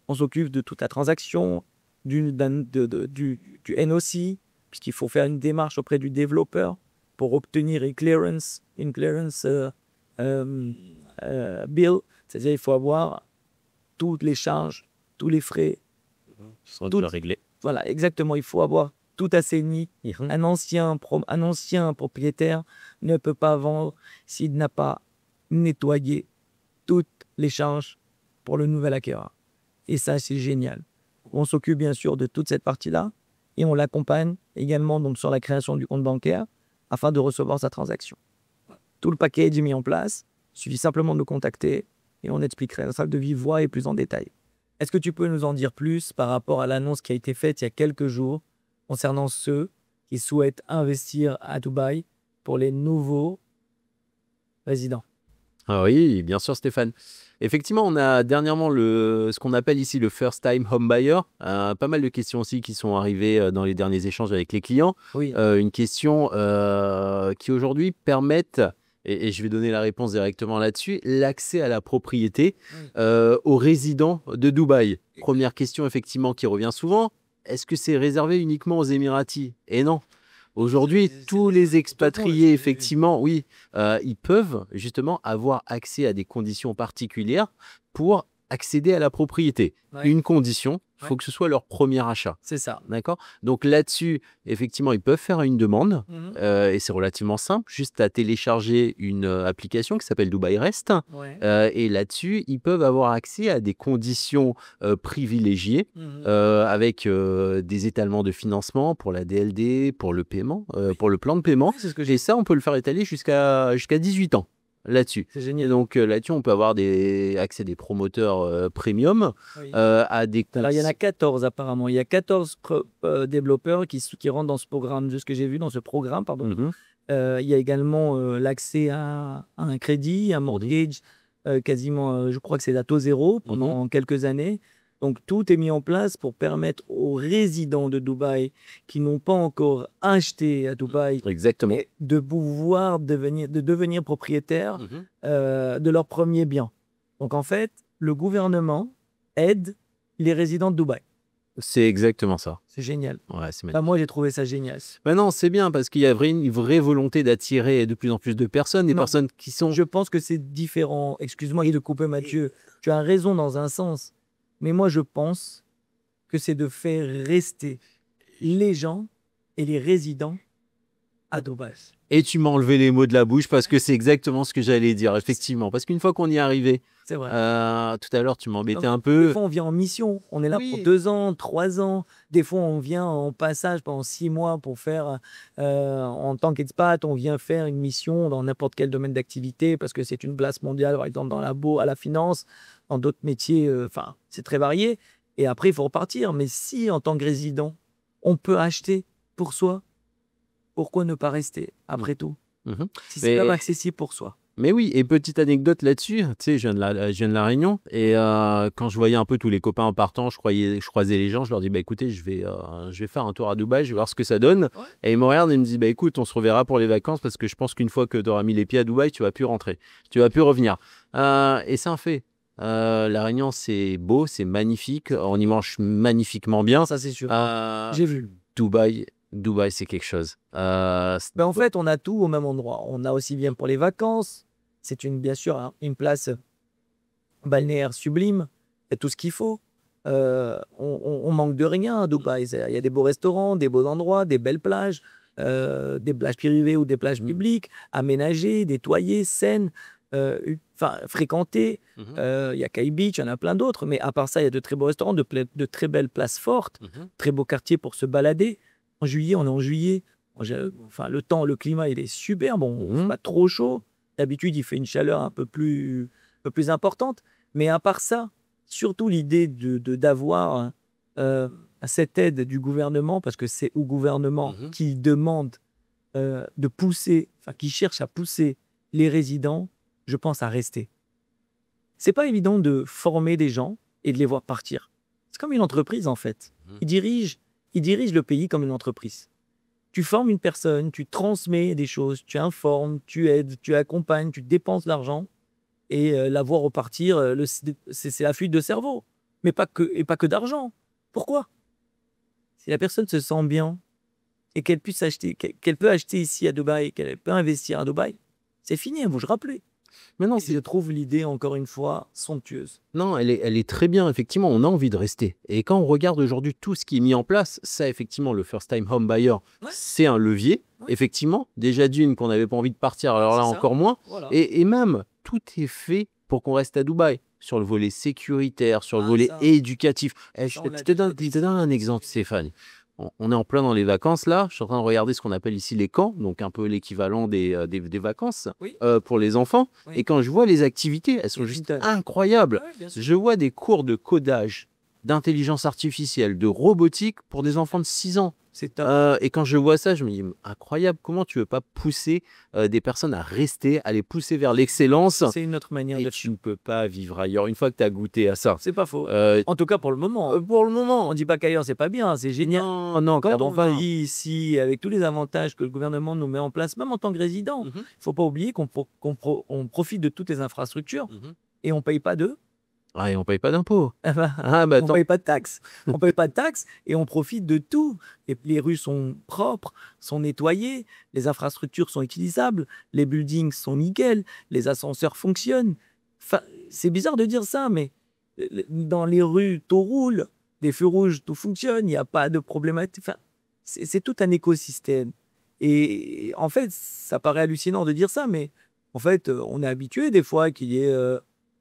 On s'occupe de toute la transaction, du NOC, puisqu'il faut faire une démarche auprès du développeur pour obtenir une clearance bill, c'est-à-dire il faut avoir toutes les charges, tous les frais. Tout réglé. Voilà, exactement, il faut avoir tout assaini. Un ancien propriétaire ne peut pas vendre s'il n'a pas nettoyé toutes les charges pour le nouvel acquéreur. Et ça, c'est génial. On s'occupe bien sûr de toute cette partie-là et on l'accompagne également donc, sur la création du compte bancaire afin de recevoir sa transaction. Tout le package est mis en place. Il suffit simplement de nous contacter et on expliquerait ça de vive voix et plus en détail. Est-ce que tu peux nous en dire plus par rapport à l'annonce qui a été faite il y a quelques jours concernant ceux qui souhaitent investir à Dubaï pour les nouveaux résidents? Ah oui, bien sûr, Stéphane. Effectivement, on a dernièrement ce qu'on appelle ici le first time home buyer. Pas mal de questions aussi qui sont arrivées dans les derniers échanges avec les clients. Oui. Une question qui aujourd'hui permettent, et je vais donner la réponse directement là-dessus, l'accès à la propriété aux résidents de Dubaï. Première question effectivement qui revient souvent, est-ce que c'est réservé uniquement aux Émiratis? Et non. Aujourd'hui, tous les expatriés, effectivement, oui, ils peuvent justement avoir accès à des conditions particulières pour accéder à la propriété. Ouais. Une condition, il faut Ouais. que ce soit leur premier achat. C'est ça. D'accord? Donc là-dessus, effectivement, ils peuvent faire une demande et c'est relativement simple, juste à télécharger une application qui s'appelle Dubai Rest. Ouais. Et là-dessus, ils peuvent avoir accès à des conditions privilégiées avec des étalements de financement pour la DLD, pour le paiement, pour le plan de paiement. Oui, c'est ce que j'ai. Et ça, on peut le faire étaler jusqu'à 18 ans là-dessus. C'est Et génial. donc là-dessus, on peut avoir accès à des promoteurs premium, Oui. à des... Alors, il y en a 14 apparemment. Il y a 14 développeurs qui rentrent dans ce programme, de ce que j'ai vu dans ce programme, pardon. Mhm. Il y a également l'accès à un crédit, un mortgage, quasiment, je crois que c'est à taux zéro pendant quelques années. Donc, tout est mis en place pour permettre aux résidents de Dubaï qui n'ont pas encore acheté à Dubaï Exactement. de pouvoir devenir propriétaires de leur premier bien. Donc, en fait, le gouvernement aide les résidents de Dubaï. C'est exactement ça. C'est génial. Ouais, c'est magnifique. Enfin, moi, j'ai trouvé ça génial. Non, c'est bien parce qu'il y a une vraie volonté d'attirer de plus en plus de personnes, des Non. personnes qui sont... Je pense que c'est différent. Excuse-moi de couper, Mathieu. Tu as raison dans un sens. Mais moi, je pense que c'est de faire rester les gens et les résidents à Dubaï. Et tu m'as enlevé les mots de la bouche parce que c'est exactement ce que j'allais dire, effectivement. Parce qu'une fois qu'on y est arrivé, C'est vrai. tout à l'heure, tu m'embêtais un Des peu. fois, on vient en mission. On est là Oui. pour 2 ans, 3 ans. Des fois, on vient en passage pendant 6 mois pour faire, en tant qu'expat, on vient faire une mission dans n'importe quel domaine d'activité parce que c'est une place mondiale, par exemple, dans à la finance, dans d'autres métiers. Enfin, c'est très varié. Et après, il faut repartir. Mais si, en tant que résident, on peut acheter pour soi, pourquoi ne pas rester après tout? Mhm. Si c'est Mais- pas accessible pour soi. Mais oui, et petite anecdote là-dessus, tu sais, je viens de la Réunion, et quand je voyais un peu tous les copains en partant, je croisais les gens, je leur dis, bah écoutez, je vais faire un tour à Dubaï, je vais voir ce que ça donne. Ouais. Et ils me regardent et ils me disent, bah écoute, on se reverra pour les vacances, parce que je pense qu'une fois que tu auras mis les pieds à Dubaï, tu vas plus rentrer, tu vas plus revenir. Et c'est un fait. La Réunion, c'est beau, c'est magnifique, on y mange magnifiquement bien. Ça, c'est sûr. Euh, J'ai vu. Dubaï, c'est quelque chose. Ben, en fait, on a tout au même endroit. On a aussi bien pour les vacances. C'est bien sûr une place balnéaire sublime. Il y a tout ce qu'il faut. On manque de rien à Dubaï. Il y a des beaux restaurants, des beaux endroits, des belles plages, des plages privées ou des plages publiques, aménagées, nettoyées, saines, fréquentées. Il y a Kai Beach, il y en a plein d'autres. Mais à part ça, il y a de très beaux restaurants, de très belles places fortes, très beaux quartiers pour se balader. En juillet, on est en juillet. Enfin, le climat, il est super. Bon, c'est pas trop chaud. D'habitude, il fait une chaleur un peu plus importante. Mais à part ça, surtout l'idée d'avoir cette aide du gouvernement, parce que c'est au gouvernement qui demande de pousser, enfin, qui cherche à pousser les résidents, je pense, à rester. C'est pas évident de former des gens et de les voir partir. C'est comme une entreprise, en fait. Ils dirigent le pays comme une entreprise. Tu formes une personne, tu transmets des choses, tu informes, tu aides, tu accompagnes, tu dépenses l'argent et la voir repartir, c'est la fuite de cerveau. Mais pas que d'argent. Pourquoi? Si la personne se sent bien et qu'elle peut acheter ici à Dubaï, qu'elle peut investir à Dubaï, c'est fini, elle ne bougera plus. Mais non, Et je trouve l'idée, encore une fois, somptueuse. Non, elle est très bien, effectivement, on a envie de rester. Et quand on regarde aujourd'hui tout ce qui est mis en place, ça, effectivement, le first time home buyer, c'est un levier, effectivement. Déjà d'une qu'on n'avait pas envie de partir, alors là, encore moins. Voilà. Et même, tout est fait pour qu'on reste à Dubaï, sur le volet sécuritaire, sur le volet éducatif. Je te donne un exemple, Stéphane. On est en plein dans les vacances, là. Je suis en train de regarder ce qu'on appelle ici les camps, donc un peu l'équivalent des vacances pour les enfants. Oui. Et quand je vois les activités, elles sont juste incroyables. Ouais, bien sûr. Je vois des cours de codage, d'intelligence artificielle, de robotique pour des enfants de 6 ans. C'est top. Et quand je vois ça, je me dis, incroyable, comment tu veux pas pousser des personnes à rester, à les pousser vers l'excellence C'est une autre manière et de tu ne peux pas vivre ailleurs une fois que tu as goûté à ça. C'est pas faux. Euh, En tout cas, pour le moment. pour le moment, On dit pas qu'ailleurs, c'est pas bien, c'est génial. non, non, Quand clairement on pas. vit ici, avec tous les avantages que le gouvernement nous met en place, même en tant que résident, il Mhm, faut pas oublier on profite de toutes les infrastructures mhm. et on paye pas d'eux. Ah, et on paye pas d'impôts. Ah bah, Ah, bah on attends. paye pas de taxes. On paye pas de taxes et on profite de tout. Et les rues sont propres, sont nettoyées, les infrastructures sont utilisables, les buildings sont nickel, les ascenseurs fonctionnent. Enfin, c'est bizarre de dire ça, mais dans les rues, tout roule, des feux rouges, tout fonctionne, il n'y a pas de problématique. Enfin, c'est tout un écosystème. Et en fait, ça paraît hallucinant de dire ça, mais en fait, on est habitué des fois qu'il y ait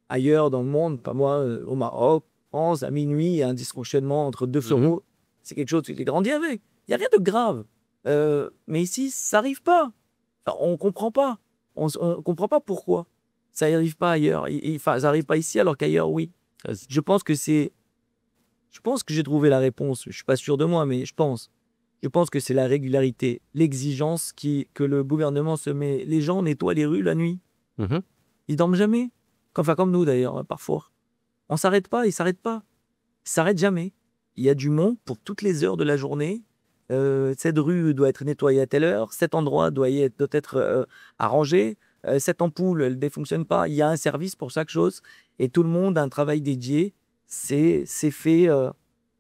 ailleurs dans le monde, pas moi, au Maroc, en France, à minuit, il y a un dysfonctionnement entre deux feux Mhm. rouges. C'est quelque chose que j'ai grandi avec. Il n'y a rien de grave. Mais ici, ça n'arrive pas. Enfin, on ne comprend pas. On ne comprend pas pourquoi. Ça n'arrive pas ailleurs. Enfin, ça n'arrive pas ici alors qu'ailleurs, oui. Je pense que c'est. Je pense que j'ai trouvé la réponse. Je ne suis pas sûr de moi, mais je pense. Je pense que c'est la régularité, l'exigence que le gouvernement se met. Les gens nettoient les rues la nuit. Mhm. Ils dorment jamais. Enfin, comme nous d'ailleurs, parfois. On s'arrête pas, ils s'arrêtent pas. Ils s'arrêtent jamais. Il y a du monde pour toutes les heures de la journée. Cette rue doit être nettoyée à telle heure. Cet endroit doit être arrangé. Cette ampoule, elle ne défonctionne pas. Il y a un service pour chaque chose. Et tout le monde a un travail dédié. C'est fait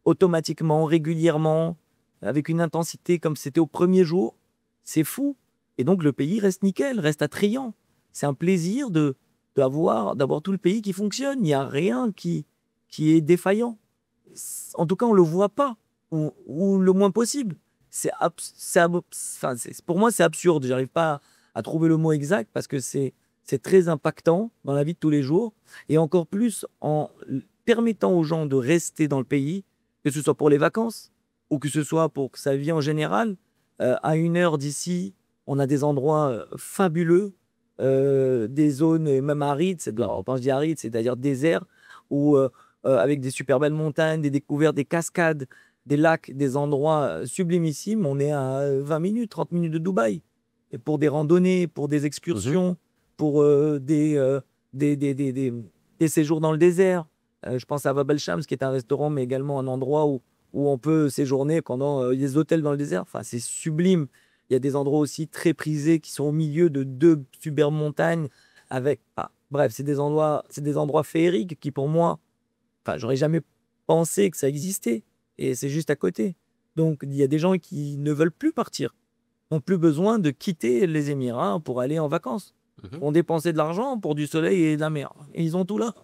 automatiquement, régulièrement, avec une intensité comme c'était au premier jour. C'est fou. Et donc le pays reste nickel, reste attrayant. C'est un plaisir d'avoir tout le pays qui fonctionne. Il n'y a rien qui est défaillant. En tout cas, on ne le voit pas, ou le moins possible. Pour moi, c'est absurde. Je n'arrive pas à trouver le mot exact parce que c'est très impactant dans la vie de tous les jours. Et encore plus en permettant aux gens de rester dans le pays, que ce soit pour les vacances ou que ce soit pour sa vie en général. À 1 heure d'ici, on a des endroits fabuleux, des zones même arides, quand je dis arides, c'est-à-dire désert, où, avec des super belles montagnes, des découvertes, des cascades, des lacs, des endroits sublimissimes. On est à 20 minutes, 30 minutes de Dubaï. Et pour des randonnées, pour des Mhm. excursions, pour des séjours dans le désert. Je pense à Bab el Shams, qui est un restaurant, mais également un endroit où on peut séjourner pendant des hôtels dans le désert. Enfin, c'est sublime. Il y a des endroits aussi très prisés qui sont au milieu de deux superbes montagnes avec. Bref, c'est des endroits féeriques qui, pour moi, enfin, j'aurais jamais pensé que ça existait. Et c'est juste à côté. Donc, il y a des gens qui ne veulent plus partir, n'ont plus besoin de quitter les Émirats pour aller en vacances. Mhm. On dépensait de l'argent pour du soleil et de la mer. Et ils ont tout là.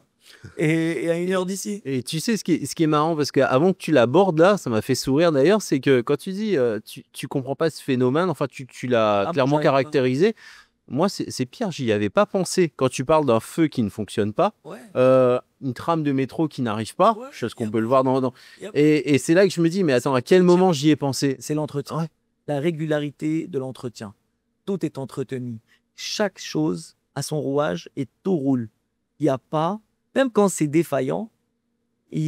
Et à 1 heure d'ici. Et tu sais, ce qui est marrant, parce qu'avant que tu l'abordes là, ça m'a fait sourire d'ailleurs, c'est que quand tu dis tu comprends pas ce phénomène, enfin tu l'as Ah, clairement j'arrive pas. caractérisé. Moi, c'est pire, j'y avais pas pensé. Quand tu parles d'un feu qui ne fonctionne pas, Ouais. une trame de métro qui n'arrive pas, Ouais, chose qu'on yep. peut le voir dans. Yep. Et c'est là que je me dis, mais attends, à quel moment j'y ai pensé? C'est l'entretien. Ouais. La régularité de l'entretien. Tout est entretenu. Chaque chose a son rouage et tout roule. Il n'y a pas, même quand c'est défaillant,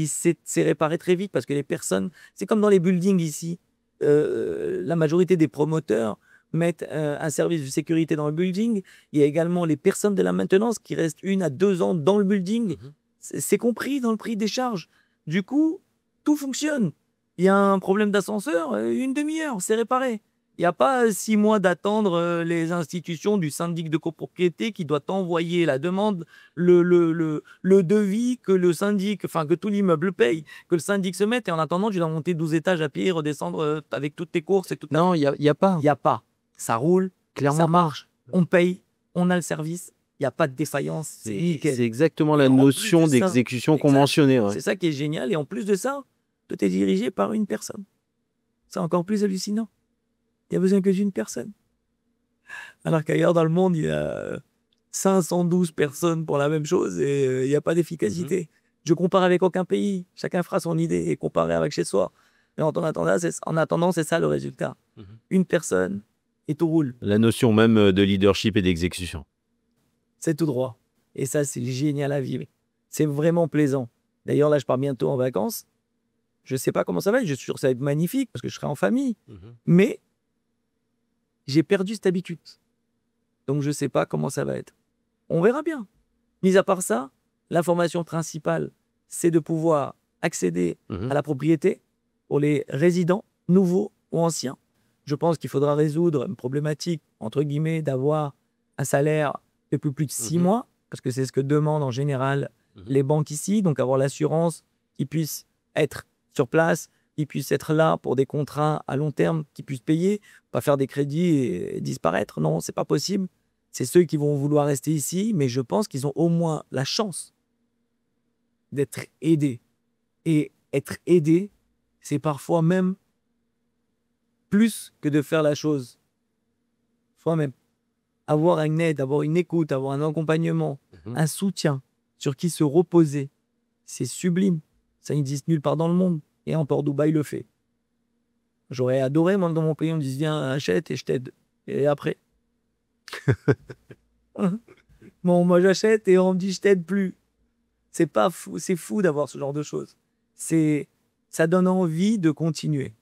c'est réparé très vite parce que les personnes, c'est comme dans les buildings ici, la majorité des promoteurs mettent un service de sécurité dans le building. Il y a également les personnes de la maintenance qui restent 1 à 2 ans dans le building. Mhm. C'est compris dans le prix des charges. Du coup, tout fonctionne. Il y a un problème d'ascenseur, 1 demi-heure, c'est réparé. Il n'y a pas 6 mois d'attendre les institutions du syndic de copropriété qui doit envoyer la demande, le devis que le syndic, enfin que tout l'immeuble paye, que le syndic se mette. Et en attendant, tu dois monter 12 étages à pied et redescendre avec toutes tes courses et tout. Non, il y a pas. Il n'y a pas. Ça roule, Clairement ça pas. marche, on paye, on a le service. Il n'y a pas de défaillance. C'est nickel. C'est exactement la Et en plus notion de ça, d'exécution exact. conventionnée. Ouais. C'est ça qui est génial. Et en plus de ça, tout est dirigé par une personne. C'est encore plus hallucinant. Il n'y a besoin que d'une personne. Alors qu'ailleurs dans le monde, il y a 512 personnes pour la même chose et il n'y a pas d'efficacité. Je compare avec aucun pays. Chacun fera son idée et comparer avec chez soi. Mais en attendant, c'est ça le résultat. Mhm. Une personne et tout roule. La notion même de leadership et d'exécution. C'est tout droit. Et ça, c'est génial à vivre. C'est vraiment plaisant. D'ailleurs, là, je pars bientôt en vacances. Je ne sais pas comment ça va être. Je suis sûr que ça va être magnifique parce que je serai en famille. Mhm. Mais j'ai perdu cette habitude. Donc, je ne sais pas comment ça va être. On verra bien. Mis à part ça, l'information principale, c'est de pouvoir accéder Mhm. à la propriété pour les résidents, nouveaux ou anciens. Je pense qu'il faudra résoudre une problématique, entre guillemets, d'avoir un salaire depuis plus de 6 Mhm. mois, parce que c'est ce que demandent en général Mhm. les banques ici. Donc, avoir l'assurance qu'ils puissent être sur place, qu'ils puissent être là pour des contrats à long terme, qu'ils puissent payer, pas faire des crédits et disparaître. Non, c'est pas possible. C'est ceux qui vont vouloir rester ici, mais je pense qu'ils ont au moins la chance d'être aidés. Et être aidé, c'est parfois même plus que de faire la chose soi-même. Avoir une aide, avoir une écoute, avoir un accompagnement, Mhm. un soutien sur qui se reposer, c'est sublime. Ça n'existe nulle part dans le monde. Et encore Dubaï le fait. J'aurais adoré, moi, dans mon pays, on me dise viens, achète et je t'aide. Et après bon, moi j'achète et on me dit je t'aide plus. C'est pas fou, c'est fou d'avoir ce genre de choses. Ça donne envie de continuer,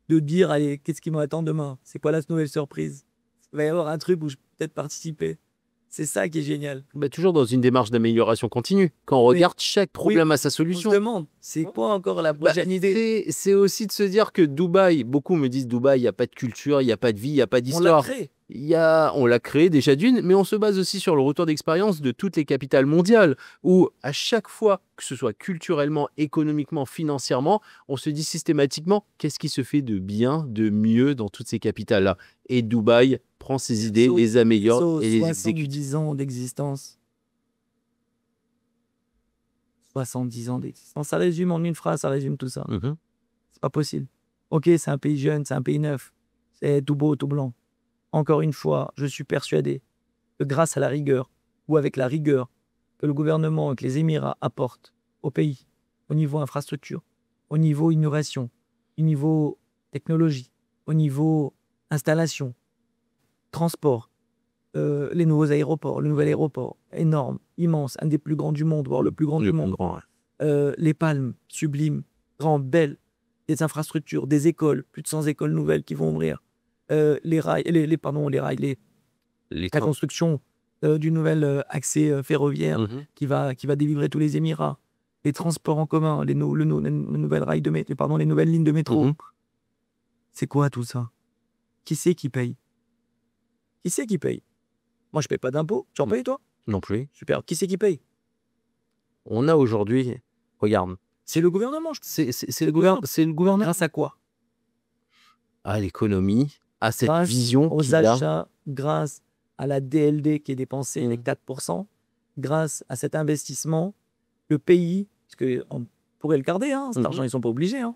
de dire allez, qu'est-ce qui m'attend demain? C'est quoi la nouvelle surprise? Il va y avoir un truc où je peux peut-être participer. C'est ça qui est génial. Bah, toujours dans une démarche d'amélioration continue. Quand on Mais- regarde chaque problème à sa On se solution. demande, c'est quoi encore la Bah, prochaine idée? c'est aussi de se dire que Dubaï, beaucoup me disent Dubaï, il n'y a pas de culture, il n'y a pas de vie, il n'y a pas On l'a d'histoire. créé. On l'a créé déjà d'une, mais on se base aussi sur le retour d'expérience de toutes les capitales mondiales, où à chaque fois, que ce soit culturellement, économiquement, financièrement, on se dit systématiquement qu'est-ce qui se fait de bien, de mieux dans toutes ces capitales-là. Et Dubaï prend ces idées, Sur- les améliore sur et les exécute. 70 ans d'existence. 70 ans d'existence. Ça résume en une phrase, ça résume tout ça. Mhm. C'est pas possible. Ok, c'est un pays jeune, c'est un pays neuf. C'est tout beau, tout blanc. Encore une fois, je suis persuadé que grâce à la rigueur, ou avec la rigueur que le gouvernement et que les Émirats apportent au pays, au niveau infrastructure, au niveau innovation, au niveau technologie, au niveau installation, transport, les nouveaux aéroports, le nouvel aéroport, énorme, immense, un des plus grands du monde, voire le plus grand du monde. Les palmes, sublimes, grandes, belles, des infrastructures, des écoles, plus de 100 écoles nouvelles qui vont ouvrir, les rails, la construction du nouvel accès ferroviaire Mhm. qui va délivrer tous les Émirats, les transports en commun, les nouvelles rails de métro, pardon, les nouvelles lignes de métro. Mhm. C'est quoi tout ça? Qui c'est qui paye? Qui c'est qui paye? Moi, je paye pas d'impôts. Tu en payes, toi? Non plus. Super. Qui c'est qui paye? On a aujourd'hui, regarde, C'est le gouvernement. c'est le gouvernement. le gouvernement. Grâce à quoi? À l'économie, à cette Grâce vision aux qu'il a. achats, grâce à la DLD qui est dépensée, les Mhm. 4%, grâce à cet investissement, le pays, parce qu'on pourrait le garder, hein, cet Mhm. argent, ils ne sont pas obligés, hein,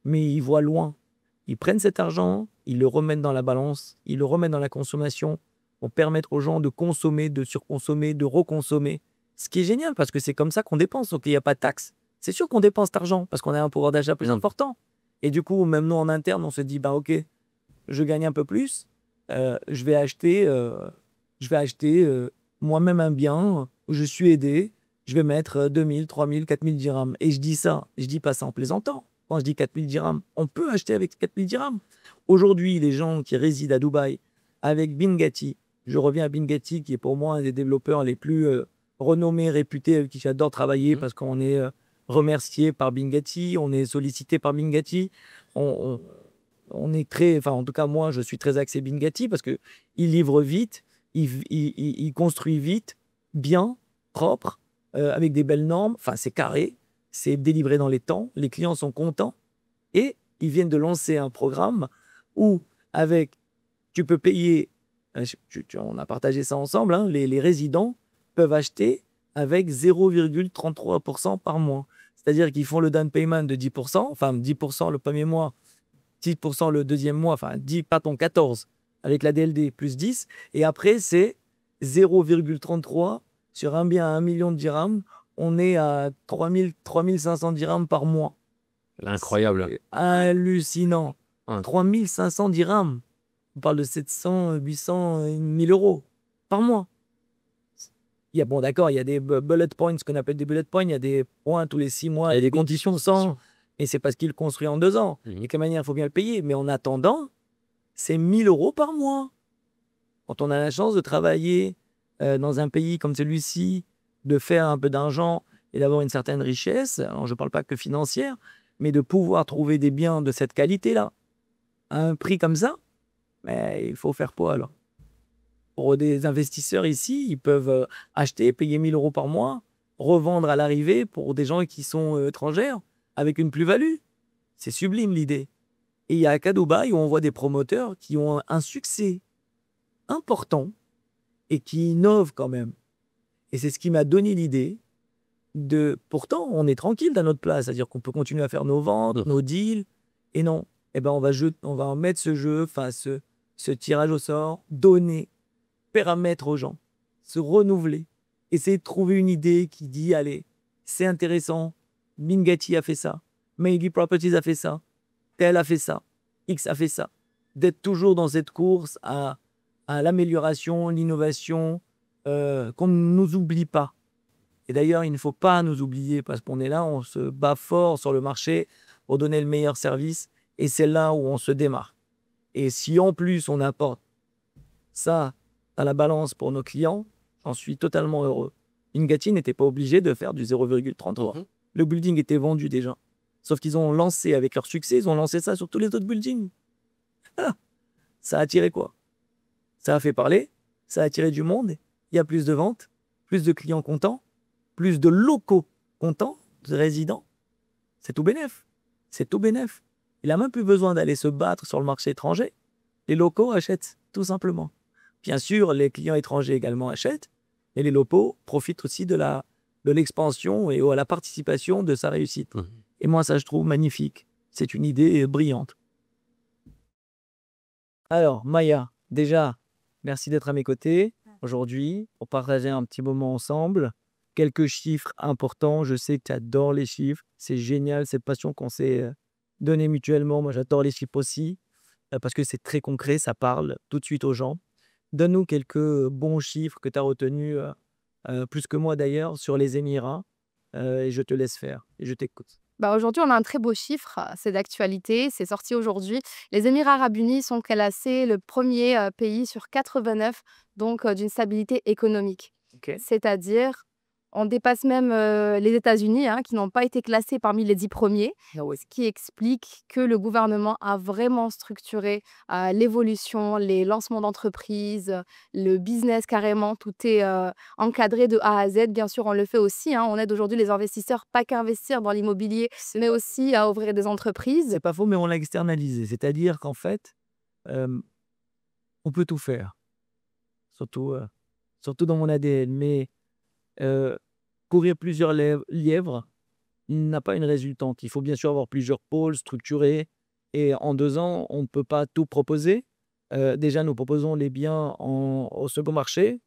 mais ils voient loin. Ils prennent cet argent, ils le remettent dans la balance, ils le remettent dans la consommation pour permettre aux gens de consommer, de surconsommer, de reconsommer. Ce qui est génial, parce que c'est comme ça qu'on dépense, donc il n'y a pas de taxe. C'est sûr qu'on dépense cet argent, parce qu'on a un pouvoir d'achat plus Mhm. important. Et du coup, même nous, en interne, on se dit, bah ok, je gagne un peu plus, je vais acheter moi-même un bien où je suis aidé, je vais mettre 2000, 3000, 4000 dirhams. Et je dis ça, je dis pas ça en plaisantant. Quand je dis 4000 dirhams, on peut acheter avec 4000 dirhams. Aujourd'hui, les gens qui résident à Dubaï avec Bingati, je reviens à Bingati qui est pour moi un des développeurs les plus renommés, réputés, avec qui j'adore travailler Mhm. parce qu'on est remercié par Bingati, on est sollicité par Bingati, on est très, enfin en tout cas moi je suis très axé Bingati parce que il livre vite, il construit vite, bien, propre, avec des belles normes. Enfin c'est carré, c'est délivré dans les temps, les clients sont contents et ils viennent de lancer un programme où avec tu peux payer, on a partagé ça ensemble, hein, les résidents peuvent acheter avec 0,33% par mois. C'est-à-dire qu'ils font le down payment de 10%, enfin 10% le premier mois, 10% le deuxième mois, enfin 10, pardon, 14 avec la DLD plus 10. Et après, c'est 0,33 sur un bien à 1 million de dirhams. On est à 3500 dirhams par mois. Incroyable. C'est hallucinant. Ouais. 3500 dirhams. On parle de 700, 800, 1000 euros par mois. Il y a, bon, d'accord, il y a des bullet points, ce qu'on appelle des bullet points. Il y a des points tous les 6 mois. Il y a des conditions sans. Et c'est parce qu'il le construit en 2 ans. Et de quelle manière il faut bien le payer. Mais en attendant, c'est 1 000 euros par mois. Quand on a la chance de travailler dans un pays comme celui-ci, de faire un peu d'argent et d'avoir une certaine richesse, alors je ne parle pas que financière, mais de pouvoir trouver des biens de cette qualité-là, à un prix comme ça, mais il faut faire quoi alors? Pour des investisseurs ici, ils peuvent acheter, payer 1 000 euros par mois, revendre à l'arrivée pour des gens qui sont étrangères, avec une plus-value. C'est sublime l'idée. Et il y a qu'à Dubaï où on voit des promoteurs qui ont un succès important et qui innovent quand même. Et c'est ce qui m'a donné l'idée de... Pourtant, on est tranquille dans notre place, c'est-à-dire qu'on peut continuer à faire nos ventes, nos deals. Et non, eh ben on va en mettre ce jeu, enfin ce tirage au sort, donner, permettre aux gens, se renouveler, essayer de trouver une idée qui dit, allez, c'est intéressant, Bingati a fait ça, Maybe Properties a fait ça, tel a fait ça, X a fait ça. D'être toujours dans cette course à l'amélioration, l'innovation, qu'on ne nous oublie pas. Et d'ailleurs, il ne faut pas nous oublier parce qu'on est là, on se bat fort sur le marché pour donner le meilleur service et c'est là où on se démarque. Et si en plus on apporte ça à la balance pour nos clients, j'en suis totalement heureux. Bingati n'était pas obligé de faire du 0,33. Le building était vendu déjà. Sauf qu'ils ont lancé, avec leur succès, ils ont lancé ça sur tous les autres buildings. Ah, ça a attiré quoi? Ça a fait parler, ça a attiré du monde. Il y a plus de ventes, plus de clients contents, plus de locaux contents, de résidents. C'est tout bénef. C'est tout bénef. Il n'a même plus besoin d'aller se battre sur le marché étranger. Les locaux achètent, tout simplement. Bien sûr, les clients étrangers également achètent, et les locaux profitent aussi de l'expansion et à la participation de sa réussite. Et moi, ça, je trouve magnifique. C'est une idée brillante. Alors, Maya, déjà, merci d'être à mes côtés aujourd'hui pour partager un petit moment ensemble. Quelques chiffres importants. Je sais que tu adores les chiffres. C'est génial, cette passion qu'on s'est donnée mutuellement. Moi, j'adore les chiffres aussi parce que c'est très concret, ça parle tout de suite aux gens. Donne-nous quelques bons chiffres que tu as retenus, plus que moi d'ailleurs, sur les Émirats. Et je te laisse faire et je t'écoute. Bah, aujourd'hui, on a un très beau chiffre, c'est d'actualité, c'est sorti aujourd'hui. Les Émirats arabes unis sont classés le premier pays sur 89, donc d'une stabilité économique. Ok. C'est-à-dire, on dépasse même les États-Unis, qui n'ont pas été classés parmi les 10 premiers, Ah oui. ce qui explique que le gouvernement a vraiment structuré l'évolution, les lancements d'entreprises, le business carrément, tout est encadré de A à Z. Bien sûr, on le fait aussi, on aide aujourd'hui les investisseurs, pas qu'investir dans l'immobilier, mais aussi à ouvrir des entreprises. C'est pas faux, mais on l'a externalisé. C'est-à-dire qu'en fait, on peut tout faire. Surtout dans mon ADN. Mais courir plusieurs lièvres n'a pas une résultante. Il faut bien sûr avoir plusieurs pôles structurés. Et en 2 ans, on ne peut pas tout proposer. Déjà, nous proposons les biens au second marché,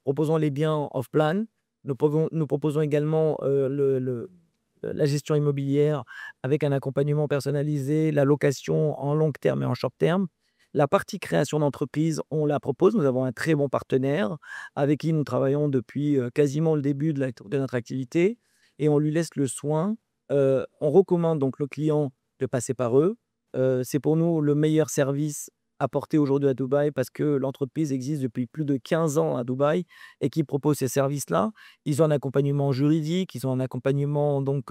proposons les biens off-plan. Nous proposons également la gestion immobilière avec un accompagnement personnalisé, la location en long terme et en short terme. La partie création d'entreprise, on la propose. Nous avons un très bon partenaire avec qui nous travaillons depuis quasiment le début de notre activité et on lui laisse le soin. On recommande donc le client de passer par eux. C'est pour nous le meilleur service apporté aujourd'hui à Dubaï parce que l'entreprise existe depuis plus de 15 ans à Dubaï et qui propose ces services-là. Ils ont un accompagnement juridique, ils ont un accompagnement donc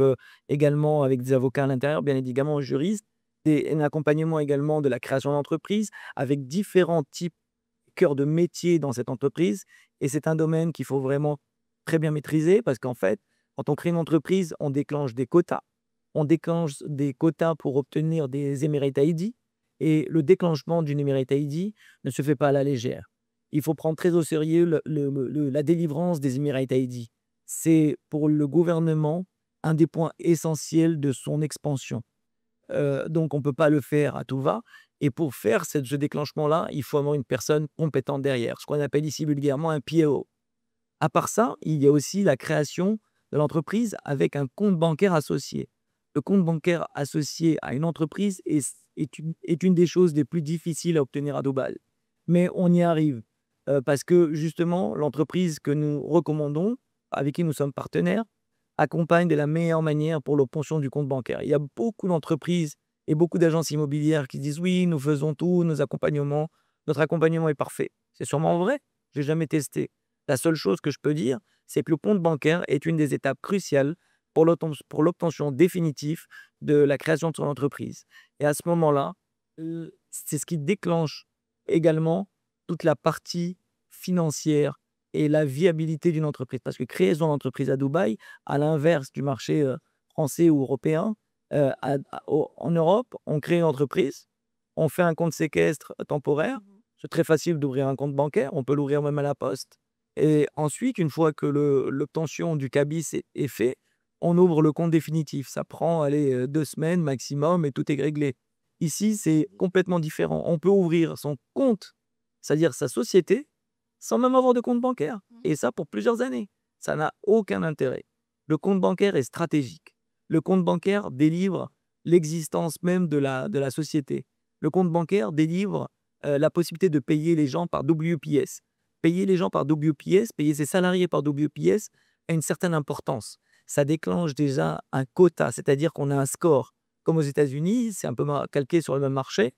également avec des avocats à l'intérieur, bien évidemment juristes, et un accompagnement également de la création d'entreprise avec différents types cœurs de métier dans cette entreprise. Et c'est un domaine qu'il faut vraiment très bien maîtriser parce qu'en fait, quand on crée une entreprise, on déclenche des quotas. On déclenche des quotas pour obtenir des Emirate ID. Et le déclenchement d'une Emirate ID ne se fait pas à la légère. Il faut prendre très au sérieux la délivrance des Emirate ID. C'est pour le gouvernement un des points essentiels de son expansion. Donc, on ne peut pas le faire à tout va. Et pour faire ce déclenchement-là, il faut avoir une personne compétente derrière, ce qu'on appelle ici vulgairement un PO. À part ça, il y a aussi la création de l'entreprise avec un compte bancaire associé. Le compte bancaire associé à une entreprise est une des choses les plus difficiles à obtenir à Dubaï. Mais on y arrive parce que justement, l'entreprise que nous recommandons, avec qui nous sommes partenaires, accompagne de la meilleure manière pour l'obtention du compte bancaire. Il y a beaucoup d'entreprises et beaucoup d'agences immobilières qui disent oui, nous faisons tout, notre accompagnement est parfait. C'est sûrement vrai, je n'ai jamais testé. La seule chose que je peux dire, c'est que le compte bancaire est une des étapes cruciales pour l'obtention définitive de la création de son entreprise. Et à ce moment-là, c'est ce qui déclenche également toute la partie financière et la viabilité d'une entreprise. Parce que créer son entreprise à Dubaï, à l'inverse du marché français ou européen, en Europe, on crée une entreprise, on fait un compte séquestre temporaire. C'est très facile d'ouvrir un compte bancaire, on peut l'ouvrir même à la poste. Et ensuite, une fois que l'obtention du cabis est fait, on ouvre le compte définitif. Ça prend 2 semaines maximum et tout est réglé. Ici, c'est complètement différent. On peut ouvrir son compte, c'est-à-dire sa société, sans même avoir de compte bancaire. Et ça pour plusieurs années. Ça n'a aucun intérêt. Le compte bancaire est stratégique. Le compte bancaire délivre l'existence même de la société. Le compte bancaire délivre la possibilité de payer les gens par WPS. Payer les gens par WPS, payer ses salariés par WPS a une certaine importance. Ça déclenche déjà un quota, c'est-à-dire qu'on a un score. Comme aux États-Unis, c'est un peu calqué sur le même marché.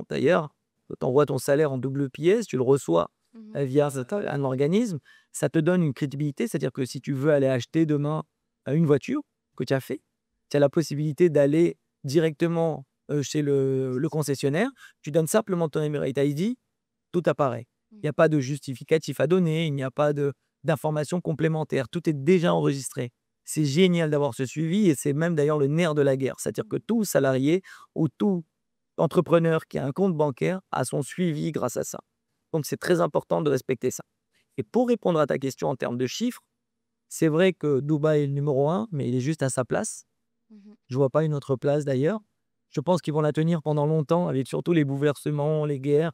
D'ailleurs, tu envoies ton salaire en WPS, tu le reçois via un organisme, ça te donne une crédibilité, c'est-à-dire que si tu veux aller acheter demain une voiture que tu as fait, tu as la possibilité d'aller directement chez le concessionnaire, tu donnes simplement ton Emirate ID, tout apparaît. Il n'y a pas de justificatif à donner, il n'y a pas d'informations complémentaires, tout est déjà enregistré. C'est génial d'avoir ce suivi et c'est même d'ailleurs le nerf de la guerre, c'est-à-dire que tout salarié ou tout entrepreneur qui a un compte bancaire a son suivi grâce à ça. Donc c'est très important de respecter ça. Et pour répondre à ta question en termes de chiffres, c'est vrai que Dubaï est le numéro 1, mais il est juste à sa place. Je ne vois pas une autre place d'ailleurs. Je pense qu'ils vont la tenir pendant longtemps avec surtout les bouleversements, les guerres,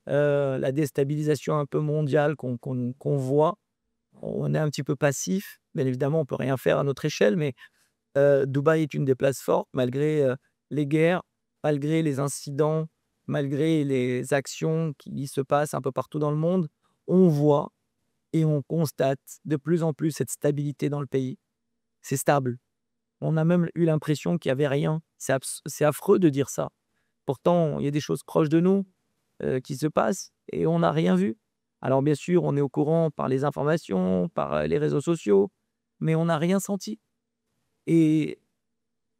la déstabilisation un peu mondiale qu'on voit. On est un petit peu passif. Bien évidemment, on ne peut rien faire à notre échelle, mais Dubaï est une des places fortes malgré les guerres, malgré les incidents, malgré les actions qui se passent un peu partout dans le monde. On voit et on constate de plus en plus cette stabilité dans le pays. C'est stable. On a même eu l'impression qu'il n'y avait rien. C'est affreux de dire ça. Pourtant, il y a des choses proches de nous qui se passent et on n'a rien vu. Alors bien sûr, on est au courant par les informations, par les réseaux sociaux, mais on n'a rien senti. Et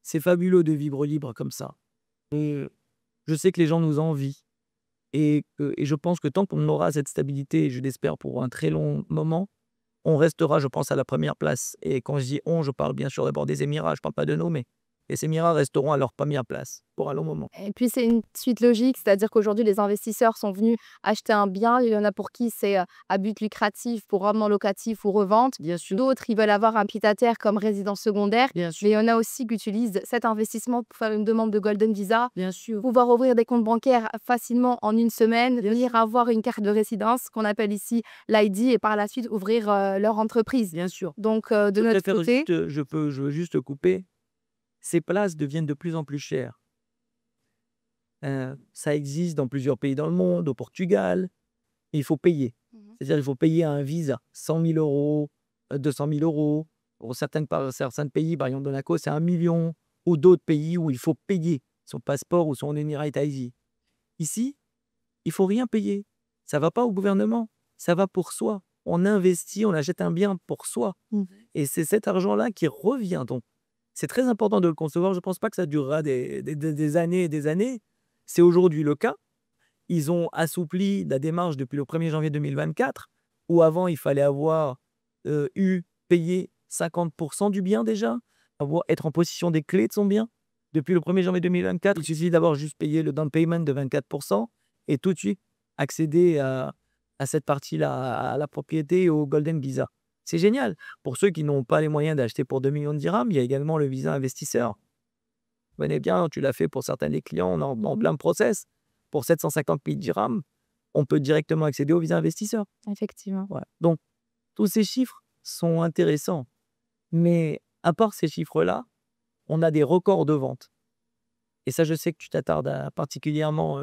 c'est fabuleux de vivre libre comme ça. Je sais que les gens nous envient. Et je pense que tant qu'on aura cette stabilité, et je l'espère pour un très long moment, on restera, je pense, à la première place. Et quand je dis on, je parle bien sûr d'abord des Émirats, je ne parle pas de nous, mais les Émirats resteront à leur première place pour un long moment. Et puis, c'est une suite logique, c'est-à-dire qu'aujourd'hui, les investisseurs sont venus acheter un bien. Il y en a pour qui c'est à but lucratif, pour rendement locatif ou revente. Bien sûr. D'autres, ils veulent avoir un pied-à-terre comme résidence secondaire. Bien sûr. Mais il y en a aussi qui utilisent cet investissement pour faire une demande de Golden Visa, Bien sûr. pouvoir ouvrir des comptes bancaires facilement en une semaine, venir avoir une carte de résidence, qu'on appelle ici l'ID, et par la suite ouvrir leur entreprise. Bien sûr. Donc, de notre côté, Je veux juste couper. Ces places deviennent de plus en plus chères. Ça existe dans plusieurs pays dans le monde, au Portugal. Il faut payer. C'est-à-dire qu'il faut payer un visa, 100 000 euros, 200 000 euros. Pour certains pays, par exemple Monaco, c'est 1 million. Ou d'autres pays où il faut payer son passeport ou son Emirate ID. Ici, il ne faut rien payer. Ça ne va pas au gouvernement. Ça va pour soi. On investit, on achète un bien pour soi. Et c'est cet argent-là qui revient. Donc, c'est très important de le concevoir. Je ne pense pas que ça durera des années et des années. C'est aujourd'hui le cas. Ils ont assoupli la démarche depuis le 1er janvier 2024, où avant, il fallait avoir payé 50% du bien déjà, être en possession des clés de son bien. Depuis le 1er janvier 2024, il suffit d'avoir juste payé le down payment de 24% et tout de suite accéder à cette partie-là, à la propriété et au Golden Visa. C'est génial. Pour ceux qui n'ont pas les moyens d'acheter pour 2 millions de dirhams, il y a également le visa investisseur. Vous connaissez bien, tu l'as fait pour certains des clients en plein process. Pour 750 000 dirhams, on peut directement accéder au visa investisseur. effectivement. Ouais. Donc, tous ces chiffres sont intéressants. Mais à part ces chiffres-là, on a des records de vente. Et ça, je sais que tu t'attardes particulièrement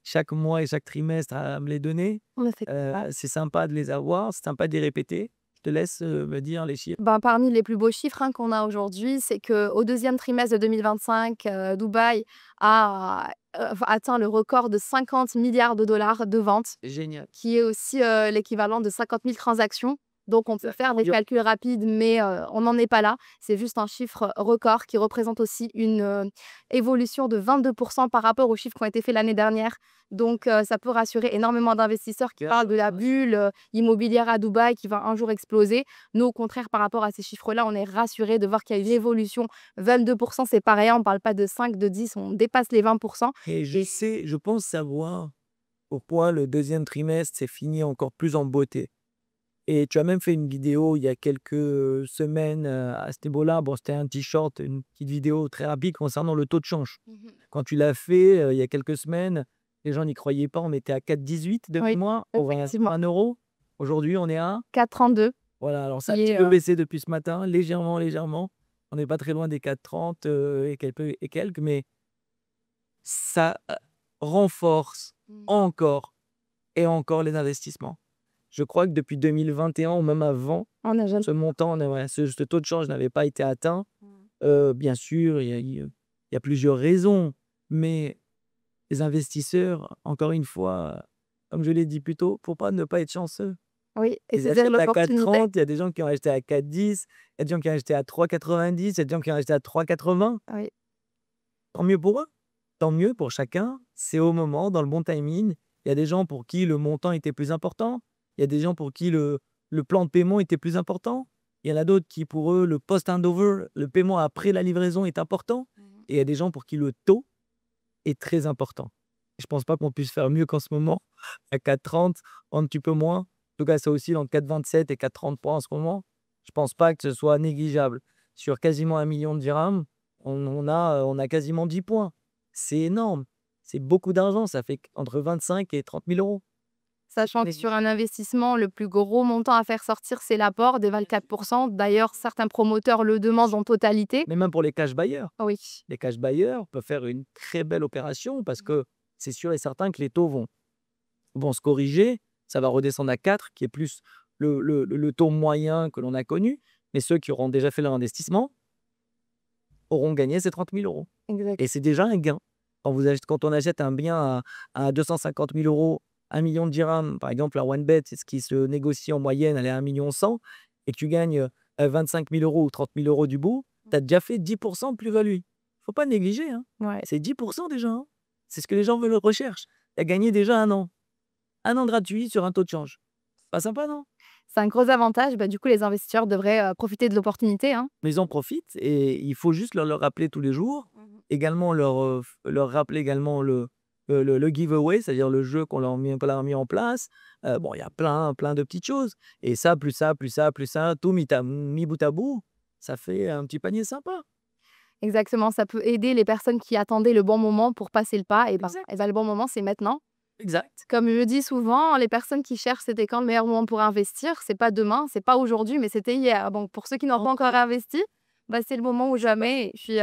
chaque mois et chaque trimestre à me les donner. On a fait C'est sympa de les avoir, c'est sympa de les répéter. Je te laisse me dire les chiffres. Ben, parmi les plus beaux chiffres hein, qu'on a aujourd'hui, c'est qu'au deuxième trimestre de 2025, Dubaï a atteint le record de 50 milliards de dollars de ventes, C'est génial. qui est aussi l'équivalent de 50 000 transactions. Donc, on peut faire des Dur. calculs rapides, mais on n'en est pas là. C'est juste un chiffre record qui représente aussi une évolution de 22% par rapport aux chiffres qui ont été faits l'année dernière. Donc, ça peut rassurer énormément d'investisseurs qui Bien parlent de la sûr. bulle immobilière à Dubaï qui va un jour exploser. Nous, au contraire, par rapport à ces chiffres-là, on est rassurés de voir qu'il y a une évolution. 22%, c'est pas rien. On ne parle pas de 5, de 10, on dépasse les 20%. Et je pense savoir pourquoi le deuxième trimestre s'est fini encore plus en beauté. Et tu as même fait une vidéo il y a quelques semaines à ce niveau-là. Bon, c'était un t-shirt, une petite vidéo très rapide concernant le taux de change. Quand tu l'as fait il y a quelques semaines, les gens n'y croyaient pas. On était à 4,18 de Oui, mémoire pour effectivement. 1 euro. Aujourd'hui, on est à. 4,32. Voilà, alors ça a un Qui petit est, peu baissé depuis ce matin, légèrement, légèrement. On n'est pas très loin des 4,30 et quelques, mais ça renforce encore et encore les investissements. Je crois que depuis 2021 ou même avant, on a jamais. ce montant, ce taux de change n'avait pas été atteint. Bien sûr, il y a plusieurs raisons, mais les investisseurs, encore une fois, comme je l'ai dit plus tôt, il ne faut pas ne pas être chanceux. Oui, et Ils saisir achètent à l'opportunité. 4,30, il y a des gens qui ont acheté à 4,10, il y a des gens qui ont acheté à 3,90, il y a des gens qui ont acheté à 3,80. Oui. Tant mieux pour eux, tant mieux pour chacun. C'est au moment, dans le bon timing. Il y a des gens pour qui le montant était plus important. Il y a des gens pour qui le plan de paiement était plus important. Il y en a d'autres qui, pour eux, le post-handover, le paiement après la livraison est important. Et il y a des gens pour qui le taux est très important. Je ne pense pas qu'on puisse faire mieux qu'en ce moment. À 4,30, un petit peu moins. En tout cas, ça oscille entre 4,27 et 4,33 en ce moment. Je ne pense pas que ce soit négligeable. Sur quasiment 1 million de dirhams, on a quasiment 10 points. C'est énorme. C'est beaucoup d'argent. Ça fait entre 25 et 30 000 euros. Sachant que sur un investissement, le plus gros montant à faire sortir, c'est l'apport des 24%. D'ailleurs, certains promoteurs le demandent en totalité. Mais même pour les cash buyers. Oui. Les cash buyers peuvent faire une très belle opération parce que c'est sûr et certain que les taux vont se corriger. Ça va redescendre à 4, qui est plus le taux moyen que l'on a connu. Mais ceux qui auront déjà fait leur investissement auront gagné ces 30 000 euros. Exact. Et c'est déjà un gain. Quand on achète un bien à 250 000 euros, 1 million de dirhams, par exemple, la OneBet, c'est ce qui se négocie en moyenne, elle est à 1,1 million, et que tu gagnes 25 000 euros ou 30 000 euros du bout, tu as déjà fait 10% de plus-value. Il ne faut pas négliger. Hein. Ouais. C'est 10% déjà. Hein. C'est ce que les gens veulent recherchent. Tu as gagné déjà 1 an. 1 an gratuit sur un taux de change. Pas sympa, non? C'est un gros avantage. Bah, du coup, les investisseurs devraient profiter de l'opportunité. Hein. Mais ils en profitent et il faut juste le rappeler tous les jours. Également, leur rappeler également le giveaway, c'est-à-dire le jeu qu'on leur a mis en place. Bon, il y a plein de petites choses. Et ça, plus ça, plus ça, plus ça, tout mis bout à bout, ça fait un petit panier sympa. Exactement, ça peut aider les personnes qui attendaient le bon moment pour passer le pas. Et ben, le bon moment, c'est maintenant. Exact. Comme je dis souvent, les personnes qui cherchent c'était quand le meilleur moment pour investir, c'est pas demain, c'est pas aujourd'hui, mais c'était hier. Donc pour ceux qui n'ont pas encore investi, bah, c'est le moment ou jamais. Et puis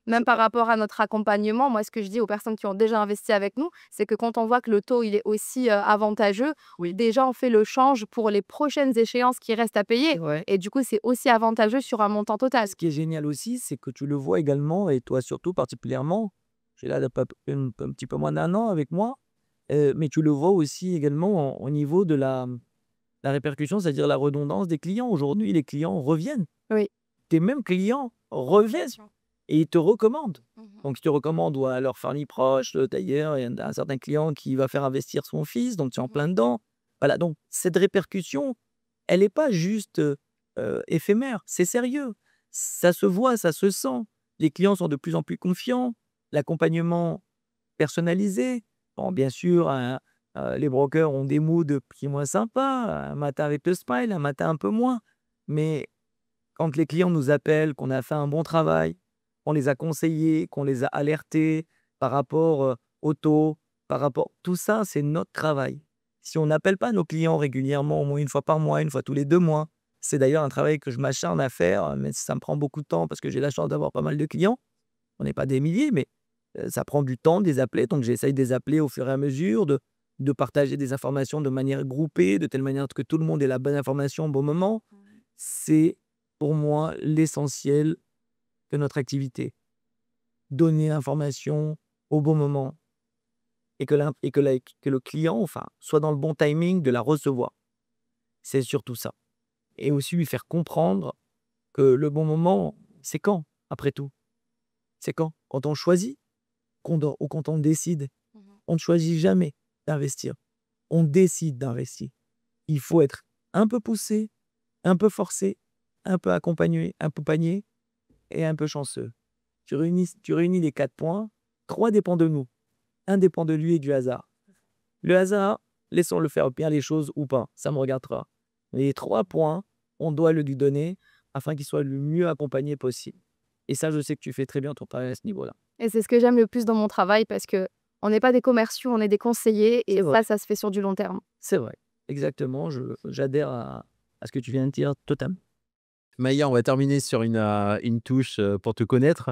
même par rapport à notre accompagnement, moi ce que je dis aux personnes qui ont déjà investi avec nous, c'est que quand on voit que le taux il est aussi avantageux, déjà on fait le change pour les prochaines échéances qui restent à payer. Ouais. Et du coup c'est aussi avantageux sur un montant total. Ce qui est génial aussi, c'est que tu le vois également, et toi surtout particulièrement, j'ai là un petit peu moins d'1 an avec moi, mais tu le vois aussi également au niveau de la répercussion, c'est-à-dire la redondance des clients. Aujourd'hui, les clients reviennent. Oui. Tes mêmes clients reviennent et ils te recommandent. Donc, ils te recommandent ou à leur famille proche. D'ailleurs, il y a un certain client qui va faire investir son fils, donc tu es en plein dedans. Voilà, donc cette répercussion, elle n'est pas juste éphémère, c'est sérieux. Ça se voit, ça se sent. Les clients sont de plus en plus confiants. L'accompagnement personnalisé. Bon, bien sûr, les brokers ont des moods plus moins sympas. Un matin avec le smile, un matin un peu moins. Mais quand les clients nous appellent, qu'on a fait un bon travail, qu'on les a conseillés, qu'on les a alertés par rapport au taux, tout ça, c'est notre travail. Si on n'appelle pas nos clients régulièrement, au moins 1 fois par mois, 1 fois tous les 2 mois, c'est d'ailleurs un travail que je m'acharne à faire, mais ça me prend beaucoup de temps parce que j'ai la chance d'avoir pas mal de clients. On n'est pas des milliers, mais ça prend du temps de les appeler. Donc, j'essaye de les appeler au fur et à mesure, de partager des informations de manière groupée, de telle manière que tout le monde ait la bonne information au bon moment. c'est pour moi l'essentiel de notre activité. Donner l'information au bon moment et que le client soit dans le bon timing de la recevoir. C'est surtout ça. Et aussi lui faire comprendre que le bon moment, c'est quand, après tout? C'est quand? Quand on choisit ou quand on décide. On ne choisit jamais d'investir. On décide d'investir. Il faut être un peu poussé, un peu forcé, un peu accompagné et un peu chanceux. Tu réunis les 4 points. 3 dépendent de nous. 1 dépend de lui et du hasard. Le hasard, laissons-le faire bien les choses ou pas, ça me regardera. Les 3 points, on doit le lui donner afin qu'il soit le mieux accompagné possible. Et ça, je sais que tu fais très bien ton travail à ce niveau-là. Et c'est ce que j'aime le plus dans mon travail parce que on n'est pas des commerciaux, on est des conseillers C'est et vrai. ça se fait sur du long terme. C'est vrai, exactement. J'adhère à ce que tu viens de dire totalement. Maïa, on va terminer sur une touche pour te connaître.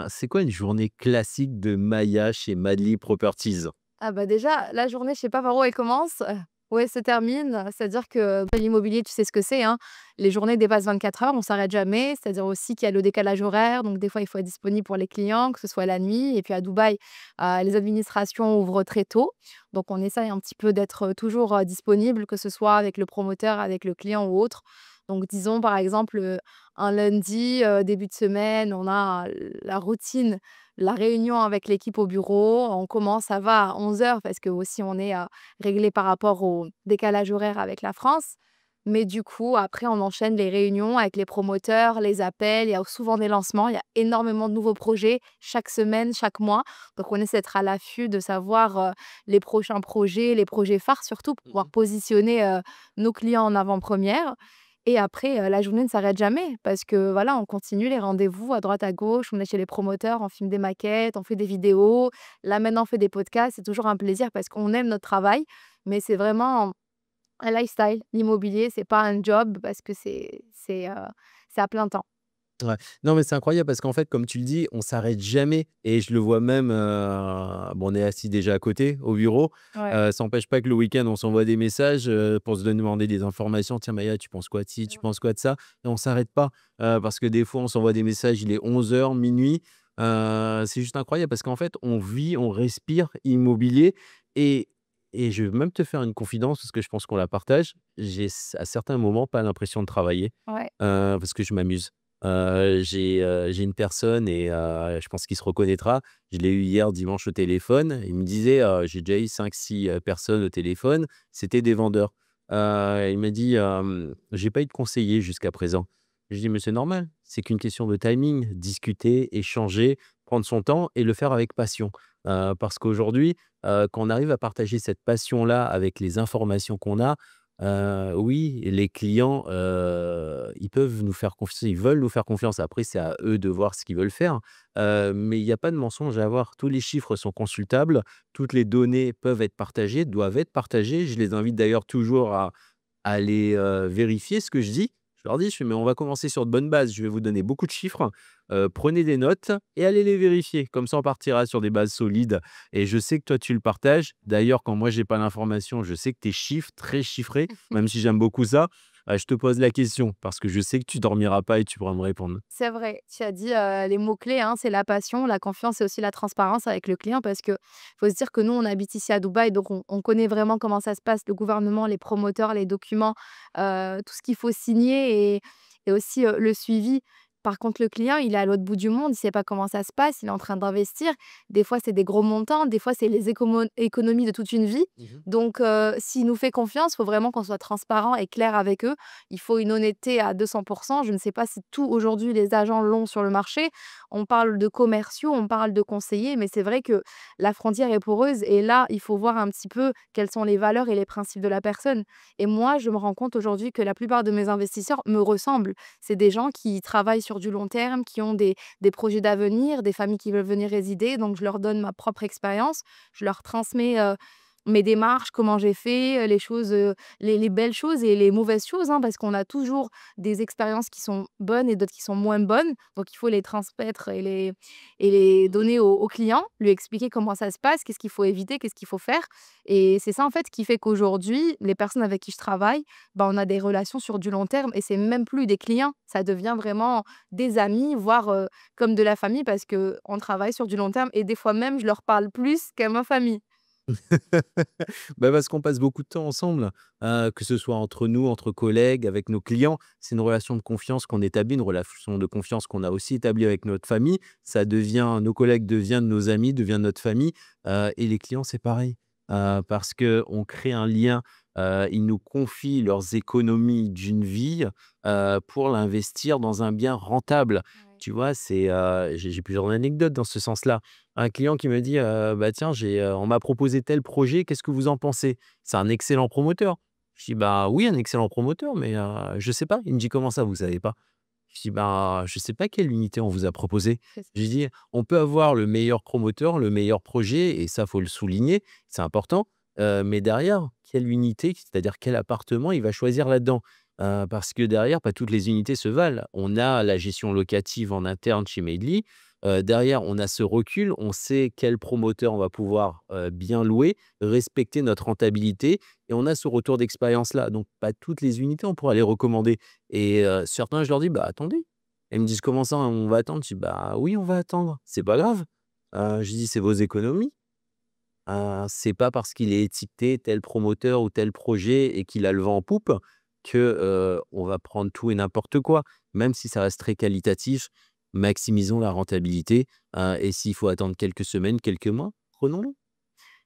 C'est quoi une journée classique de Maïa chez Madly Properties? Ah bah déjà, la journée, je sais pas par où elle commence, où elle se termine. C'est-à-dire que l'immobilier, tu sais ce que c'est, hein. Les journées dépassent 24 heures, on s'arrête jamais. C'est-à-dire aussi qu'il y a le décalage horaire, donc des fois, il faut être disponible pour les clients, que ce soit la nuit. Et puis à Dubaï, les administrations ouvrent très tôt. Donc on essaye un petit peu d'être toujours disponible, que ce soit avec le promoteur, avec le client ou autre. Donc disons, par exemple, un lundi, début de semaine, on a la routine, la réunion avec l'équipe au bureau. On commence, ça va à 11 heures parce que aussi on est réglé par rapport au décalage horaire avec la France. Mais du coup, après, on enchaîne les réunions avec les promoteurs, les appels. Il y a souvent des lancements. Il y a énormément de nouveaux projets chaque semaine, chaque mois. Donc, on essaie d'être à l'affût, de savoir les prochains projets, les projets phares surtout, pour pouvoir positionner nos clients en avant-première. Et après, la journée ne s'arrête jamais parce que voilà, on continue les rendez-vous à droite, à gauche. On est chez les promoteurs, on filme des maquettes, on fait des vidéos. Là, maintenant, on fait des podcasts. C'est toujours un plaisir parce qu'on aime notre travail, mais c'est vraiment un lifestyle. L'immobilier, c'est pas un job parce que c'est à plein temps. Ouais. Non, mais c'est incroyable parce qu'en fait, comme tu le dis, on s'arrête jamais et je le vois même, bon, on est assis déjà à côté au bureau, Ouais, ça n'empêche pas que le week-end, on s'envoie des messages, pour se demander des informations: «Tiens Maya, tu penses quoi de ci? c'est Tu vrai. penses quoi de ça?» Et on s'arrête pas, parce que des fois, on s'envoie des messages, il est 11 heures, minuit. C'est juste incroyable parce qu'en fait, on vit, on respire immobilier et je vais même te faire une confidence parce que je pense qu'on la partage. J'ai à certains moments pas l'impression de travailler, Ouais. parce que je m'amuse. J'ai une personne et je pense qu'il se reconnaîtra. Je l'ai eu hier dimanche au téléphone. Il me disait, j'ai déjà eu 5-6 personnes au téléphone, c'était des vendeurs. Il m'a dit, «J'ai pas eu de conseiller jusqu'à présent». Je dis: «Mais c'est normal, c'est qu'une question de timing, discuter, échanger, prendre son temps et le faire avec passion». Parce qu'aujourd'hui, quand on arrive à partager cette passion-là avec les informations qu'on a, oui, les clients, ils peuvent nous faire confiance, ils veulent nous faire confiance. Après, c'est à eux de voir ce qu'ils veulent faire, mais il y a pas de mensonge à avoir. Tous les chiffres sont consultables, toutes les données peuvent être partagées, doivent être partagées. Je les invite d'ailleurs toujours à aller, vérifier ce que je dis. Je leur dis, je fais: «Mais on va commencer sur de bonnes bases. Je vais vous donner beaucoup de chiffres, prenez des notes et allez les vérifier. Comme ça, on partira sur des bases solides» et je sais que toi, tu le partages. D'ailleurs, quand moi, j'ai pas l'information, je sais que tu es très chiffré, même si j'aime beaucoup ça. Je te pose la question parce que je sais que tu dormiras pas et tu pourras me répondre. C'est vrai, tu as dit, les mots-clés, hein, c'est la passion, la confiance et aussi la transparence avec le client parce que faut se dire que nous, on habite ici à Dubaï, donc on connaît vraiment comment ça se passe, le gouvernement, les promoteurs, les documents, tout ce qu'il faut signer et aussi, le suivi. Par contre, le client, il est à l'autre bout du monde, il sait pas comment ça se passe, il est en train d'investir. Des fois, c'est des gros montants, des fois, c'est les économies de toute une vie. Mmh. Donc s'il nous fait confiance, il faut vraiment qu'on soit transparent et clair avec eux. Il faut une honnêteté à 200%. Je ne sais pas si tout aujourd'hui les agents l'ont sur le marché. On parle de commerciaux, on parle de conseillers, mais c'est vrai que la frontière est poreuse et là, il faut voir un petit peu quelles sont les valeurs et les principes de la personne. Et moi, je me rends compte aujourd'hui que la plupart de mes investisseurs me ressemblent. C'est des gens qui travaillent sur du long terme, qui ont des projets d'avenir, des familles qui veulent venir résider. Donc, je leur donne ma propre expérience, je leur transmets mes démarches, comment j'ai fait, les choses, les belles choses et les mauvaises choses, hein, parce qu'on a toujours des expériences qui sont bonnes et d'autres qui sont moins bonnes. Donc il faut les transmettre et les donner au client, lui expliquer comment ça se passe, qu'est-ce qu'il faut éviter, qu'est-ce qu'il faut faire. Et c'est ça, en fait, qui fait qu'aujourd'hui, les personnes avec qui je travaille, bah, on a des relations sur du long terme et c'est même plus des clients. Ça devient vraiment des amis, voire, comme de la famille parce qu'on travaille sur du long terme et des fois même, je leur parle plus qu'à ma famille. Bah, parce qu'on passe beaucoup de temps ensemble, que ce soit entre nous, entre collègues, avec nos clients. C'est une relation de confiance qu'on établit, une relation de confiance qu'on a aussi établie avec notre famille. Ça devient nos collègues deviennent nos amis, deviennent notre famille, et les clients, c'est pareil. Parce qu'on crée un lien, ils nous confient leurs économies d'une vie, pour l'investir dans un bien rentable. Ouais. Tu vois? J'ai plusieurs anecdotes dans ce sens-là. Un client qui me dit, «Bah, tiens, on m'a proposé tel projet, qu'est-ce que vous en pensez?» C'est un excellent promoteur. Je dis: «Bah, oui, un excellent promoteur, mais je sais pas». Il me dit: «Comment ça, vous savez pas?» Je dis: «Bah, je sais pas quelle unité on vous a proposé». C'est ça. Je lui dis: «On peut avoir le meilleur promoteur, le meilleur projet et ça, faut le souligner, c'est important, mais derrière, quelle unité, c'est-à-dire quel appartement il va choisir là-dedans?» Parce que derrière, pas toutes les unités se valent. On a la gestion locative en interne chez Madely. Derrière, on a ce recul, on sait quel promoteur on va pouvoir, bien louer, respecter notre rentabilité et on a ce retour d'expérience-là. Donc pas toutes les unités, on pourra les recommander et certains, je leur dis: «Bah, attendez». Ils me disent: «Comment ça, on va attendre?» Je dis: «Bah, oui, on va attendre, c'est pas grave». Je dis: «C'est vos économies». C'est pas parce qu'il est étiqueté tel promoteur ou tel projet et qu'il a le vent en poupe que, on va prendre tout et n'importe quoi. Même si ça reste très qualitatif, maximisons la rentabilité, et s'il faut attendre quelques semaines, quelques mois, prenons-le.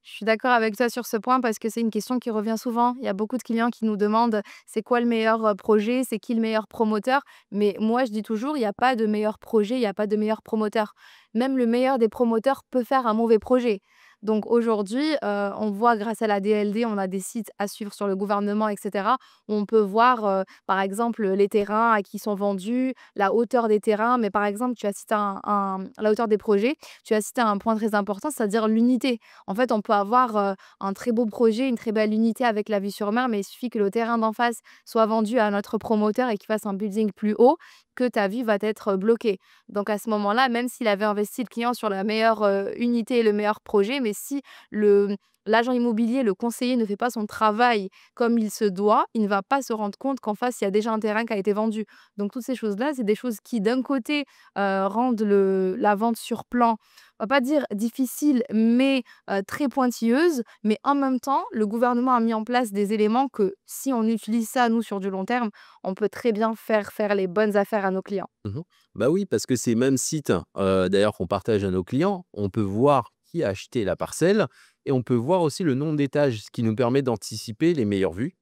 Je suis d'accord avec toi sur ce point parce que c'est une question qui revient souvent. Il y a beaucoup de clients qui nous demandent c'est quoi le meilleur projet, c'est qui le meilleur promoteur. Mais moi, je dis toujours, il n'y a pas de meilleur projet, il n'y a pas de meilleur promoteur. Même le meilleur des promoteurs peut faire un mauvais projet. Donc aujourd'hui, on voit grâce à la DLD, on a des sites à suivre sur le gouvernement, etc. Où on peut voir, par exemple, les terrains à qui sont vendus, la hauteur des terrains. Mais par exemple, tu as cité la hauteur des projets, tu as cité un point très important, c'est-à-dire l'unité. En fait, on peut avoir, un très beau projet, une très belle unité avec la vue sur mer, mais il suffit que le terrain d'en face soit vendu à notre promoteur et qu'il fasse un building plus haut, que ta vue va être bloquée. Donc à ce moment-là, même s'il avait investi le client sur la meilleure, unité et le meilleur projet, mais si le l'agent immobilier, le conseiller ne fait pas son travail comme il se doit, il ne va pas se rendre compte qu'en face, il y a déjà un terrain qui a été vendu. Donc toutes ces choses-là, c'est des choses qui, d'un côté, rendent la vente sur plan, on va pas dire difficile, mais très pointilleuse. Mais en même temps, le gouvernement a mis en place des éléments que si on utilise ça, nous, sur du long terme, on peut très bien faire les bonnes affaires à nos clients. Mmh. Bah, oui, parce que ces mêmes sites, d'ailleurs qu'on partage à nos clients, on peut voir qui a acheté la parcelle et on peut voir aussi le nombre d'étages, ce qui nous permet d'anticiper les meilleures vues.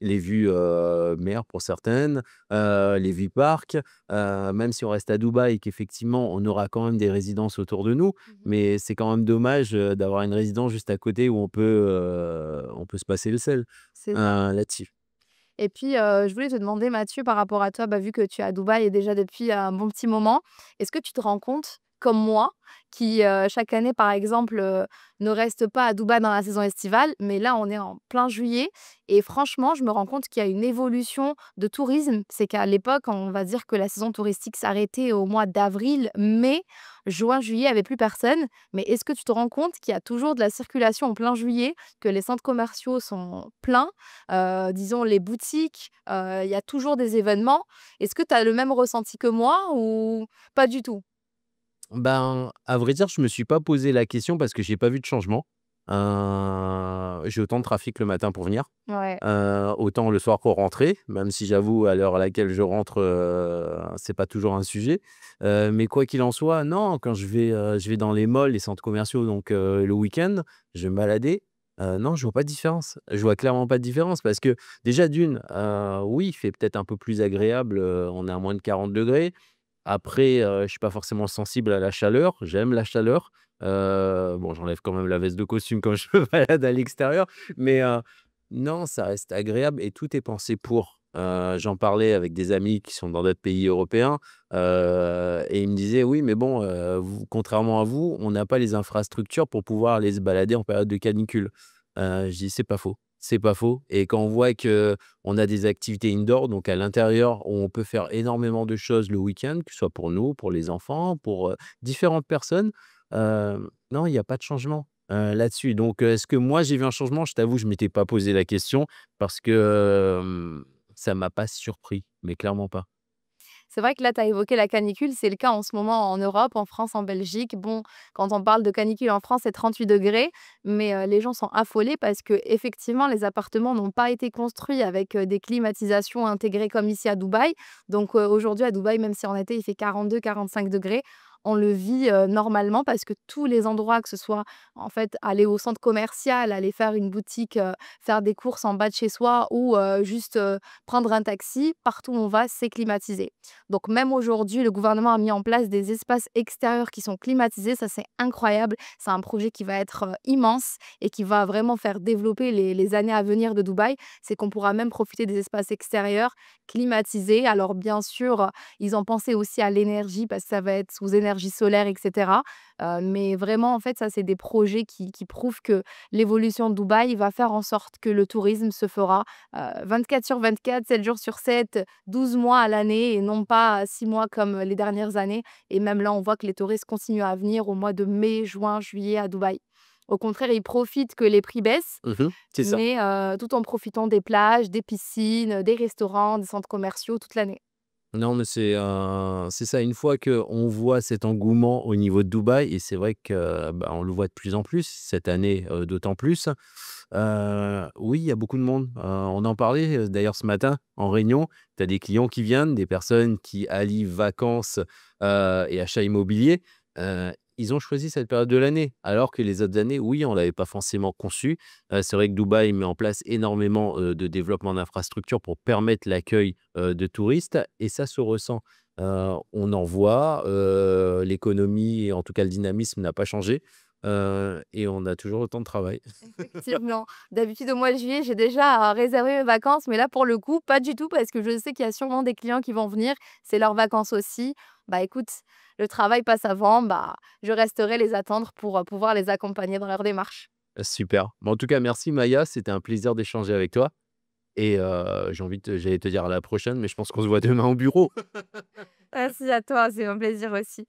Les vues, mer pour certaines, les vues parcs, même si on reste à Dubaï et qu'effectivement on aura quand même des résidences autour de nous, Mmh. mais c'est quand même dommage, d'avoir une résidence juste à côté où on peut se passer le sel, C'est ça. là-dessus. Et puis, je voulais te demander Mathieu, par rapport à toi, bah, vu que tu es à Dubaï et déjà depuis un bon petit moment, est-ce que tu te rends compte, comme moi, qui, chaque année, par exemple, ne reste pas à Dubaï dans la saison estivale, mais là, on est en plein juillet et franchement, je me rends compte qu'il y a une évolution de tourisme. C'est qu'à l'époque, on va dire que la saison touristique s'arrêtait au mois d'avril, mai, juin, juillet, il y avait plus personne. Mais est-ce que tu te rends compte qu'il y a toujours de la circulation en plein juillet, que les centres commerciaux sont pleins? Disons les boutiques, il y a toujours des événements. Est-ce que tu as le même ressenti que moi ou pas du tout? Ben, à vrai dire, je me suis pas posé la question parce que j'ai pas vu de changement. J'ai autant de trafic le matin pour venir, Ouais. autant le soir pour rentrer, même si j'avoue à l'heure à laquelle je rentre, c'est pas toujours un sujet. Mais quoi qu'il en soit, non, quand je vais dans les malls, les centres commerciaux, donc le week-end, je vais me balader, non, je vois pas de différence. Je vois clairement pas de différence parce que déjà d'une, oui, il fait peut-être un peu plus agréable, on est à moins de 40 degrés. Après, je suis pas forcément sensible à la chaleur. J'aime la chaleur. Bon, j'enlève quand même la veste de costume quand je me balade à l'extérieur, mais non, ça reste agréable et tout est pensé pour. J'en parlais avec des amis qui sont dans d'autres pays européens, et ils me disaient: «Oui, mais bon, vous contrairement à vous, on n'a pas les infrastructures pour pouvoir aller se balader en période de canicule». Je dis: «C'est pas faux, c'est pas faux» et quand on voit qu'on a des activités indoor, donc à l'intérieur, où on peut faire énormément de choses le week-end, que ce soit pour nous, pour les enfants, pour, différentes personnes, non, il y a pas de changement, là-dessus. Donc, est-ce que moi j'ai vu un changement? Je t'avoue, je m'étais pas posé la question parce que, ça m'a pas surpris, mais clairement pas. C'est vrai que là, tu as évoqué la canicule, c'est le cas en ce moment en Europe, en France, en Belgique. Bon, quand on parle de canicule en France, c'est 38 degrés, mais les gens sont affolés parce que effectivement, les appartements n'ont pas été construits avec des climatisations intégrées comme ici à Dubaï. Donc aujourd'hui, à Dubaï, même si en été, il fait 42, 45 degrés, on le vit normalement parce que tous les endroits, que ce soit en fait aller au centre commercial, aller faire une boutique, faire des courses en bas de chez soi ou juste prendre un taxi, partout où on va, c'est climatisé. Donc même aujourd'hui, le gouvernement a mis en place des espaces extérieurs qui sont climatisés. Ça, c'est incroyable. C'est un projet qui va être immense et qui va vraiment faire développer les années à venir de Dubaï. C'est qu'on pourra même profiter des espaces extérieurs climatisés. Alors bien sûr, ils ont pensé aussi à l'énergie parce que ça va être sous énergie solaire, etc. Mais vraiment, en fait, ça, c'est des projets qui prouvent que l'évolution de Dubaï va faire en sorte que le tourisme se fera 24 sur 24, 7 jours sur 7, 12 mois à l'année et non pas 6 mois comme les dernières années. Et même là, on voit que les touristes continuent à venir au mois de mai, juin, juillet à Dubaï. Au contraire, ils profitent que les prix baissent, C'est ça. mais tout en profitant des plages, des piscines, des restaurants, des centres commerciaux toute l'année. Non, mais c'est ça. Une fois qu'on voit cet engouement au niveau de Dubaï et c'est vrai que, bah, on le voit de plus en plus, cette année, d'autant plus. Oui, il y a beaucoup de monde. On en parlait, d'ailleurs ce matin en réunion. Tu as des clients qui viennent, des personnes qui allient vacances, et achat immobilier. Ils ont choisi cette période de l'année, alors que les autres années, oui, on l'avait pas forcément conçu. C'est vrai que Dubaï met en place énormément, de développement d'infrastructures pour permettre l'accueil, de touristes et ça se ressent. On en voit, l'économie et en tout cas le dynamisme n'a pas changé, et on a toujours autant de travail. Effectivement. D'habitude, au mois de juillet, j'ai déjà réservé mes vacances, mais là, pour le coup, pas du tout, parce que je sais qu'il y a sûrement des clients qui vont venir. C'est leurs vacances aussi. Bah écoute, le travail passe avant, bah, je resterai les attendre pour pouvoir les accompagner dans leur démarche. Super. En tout cas, merci Maya, c'était un plaisir d'échanger avec toi et j'allais te dire à la prochaine, mais je pense qu'on se voit demain au bureau. Merci à toi, c'est un plaisir aussi.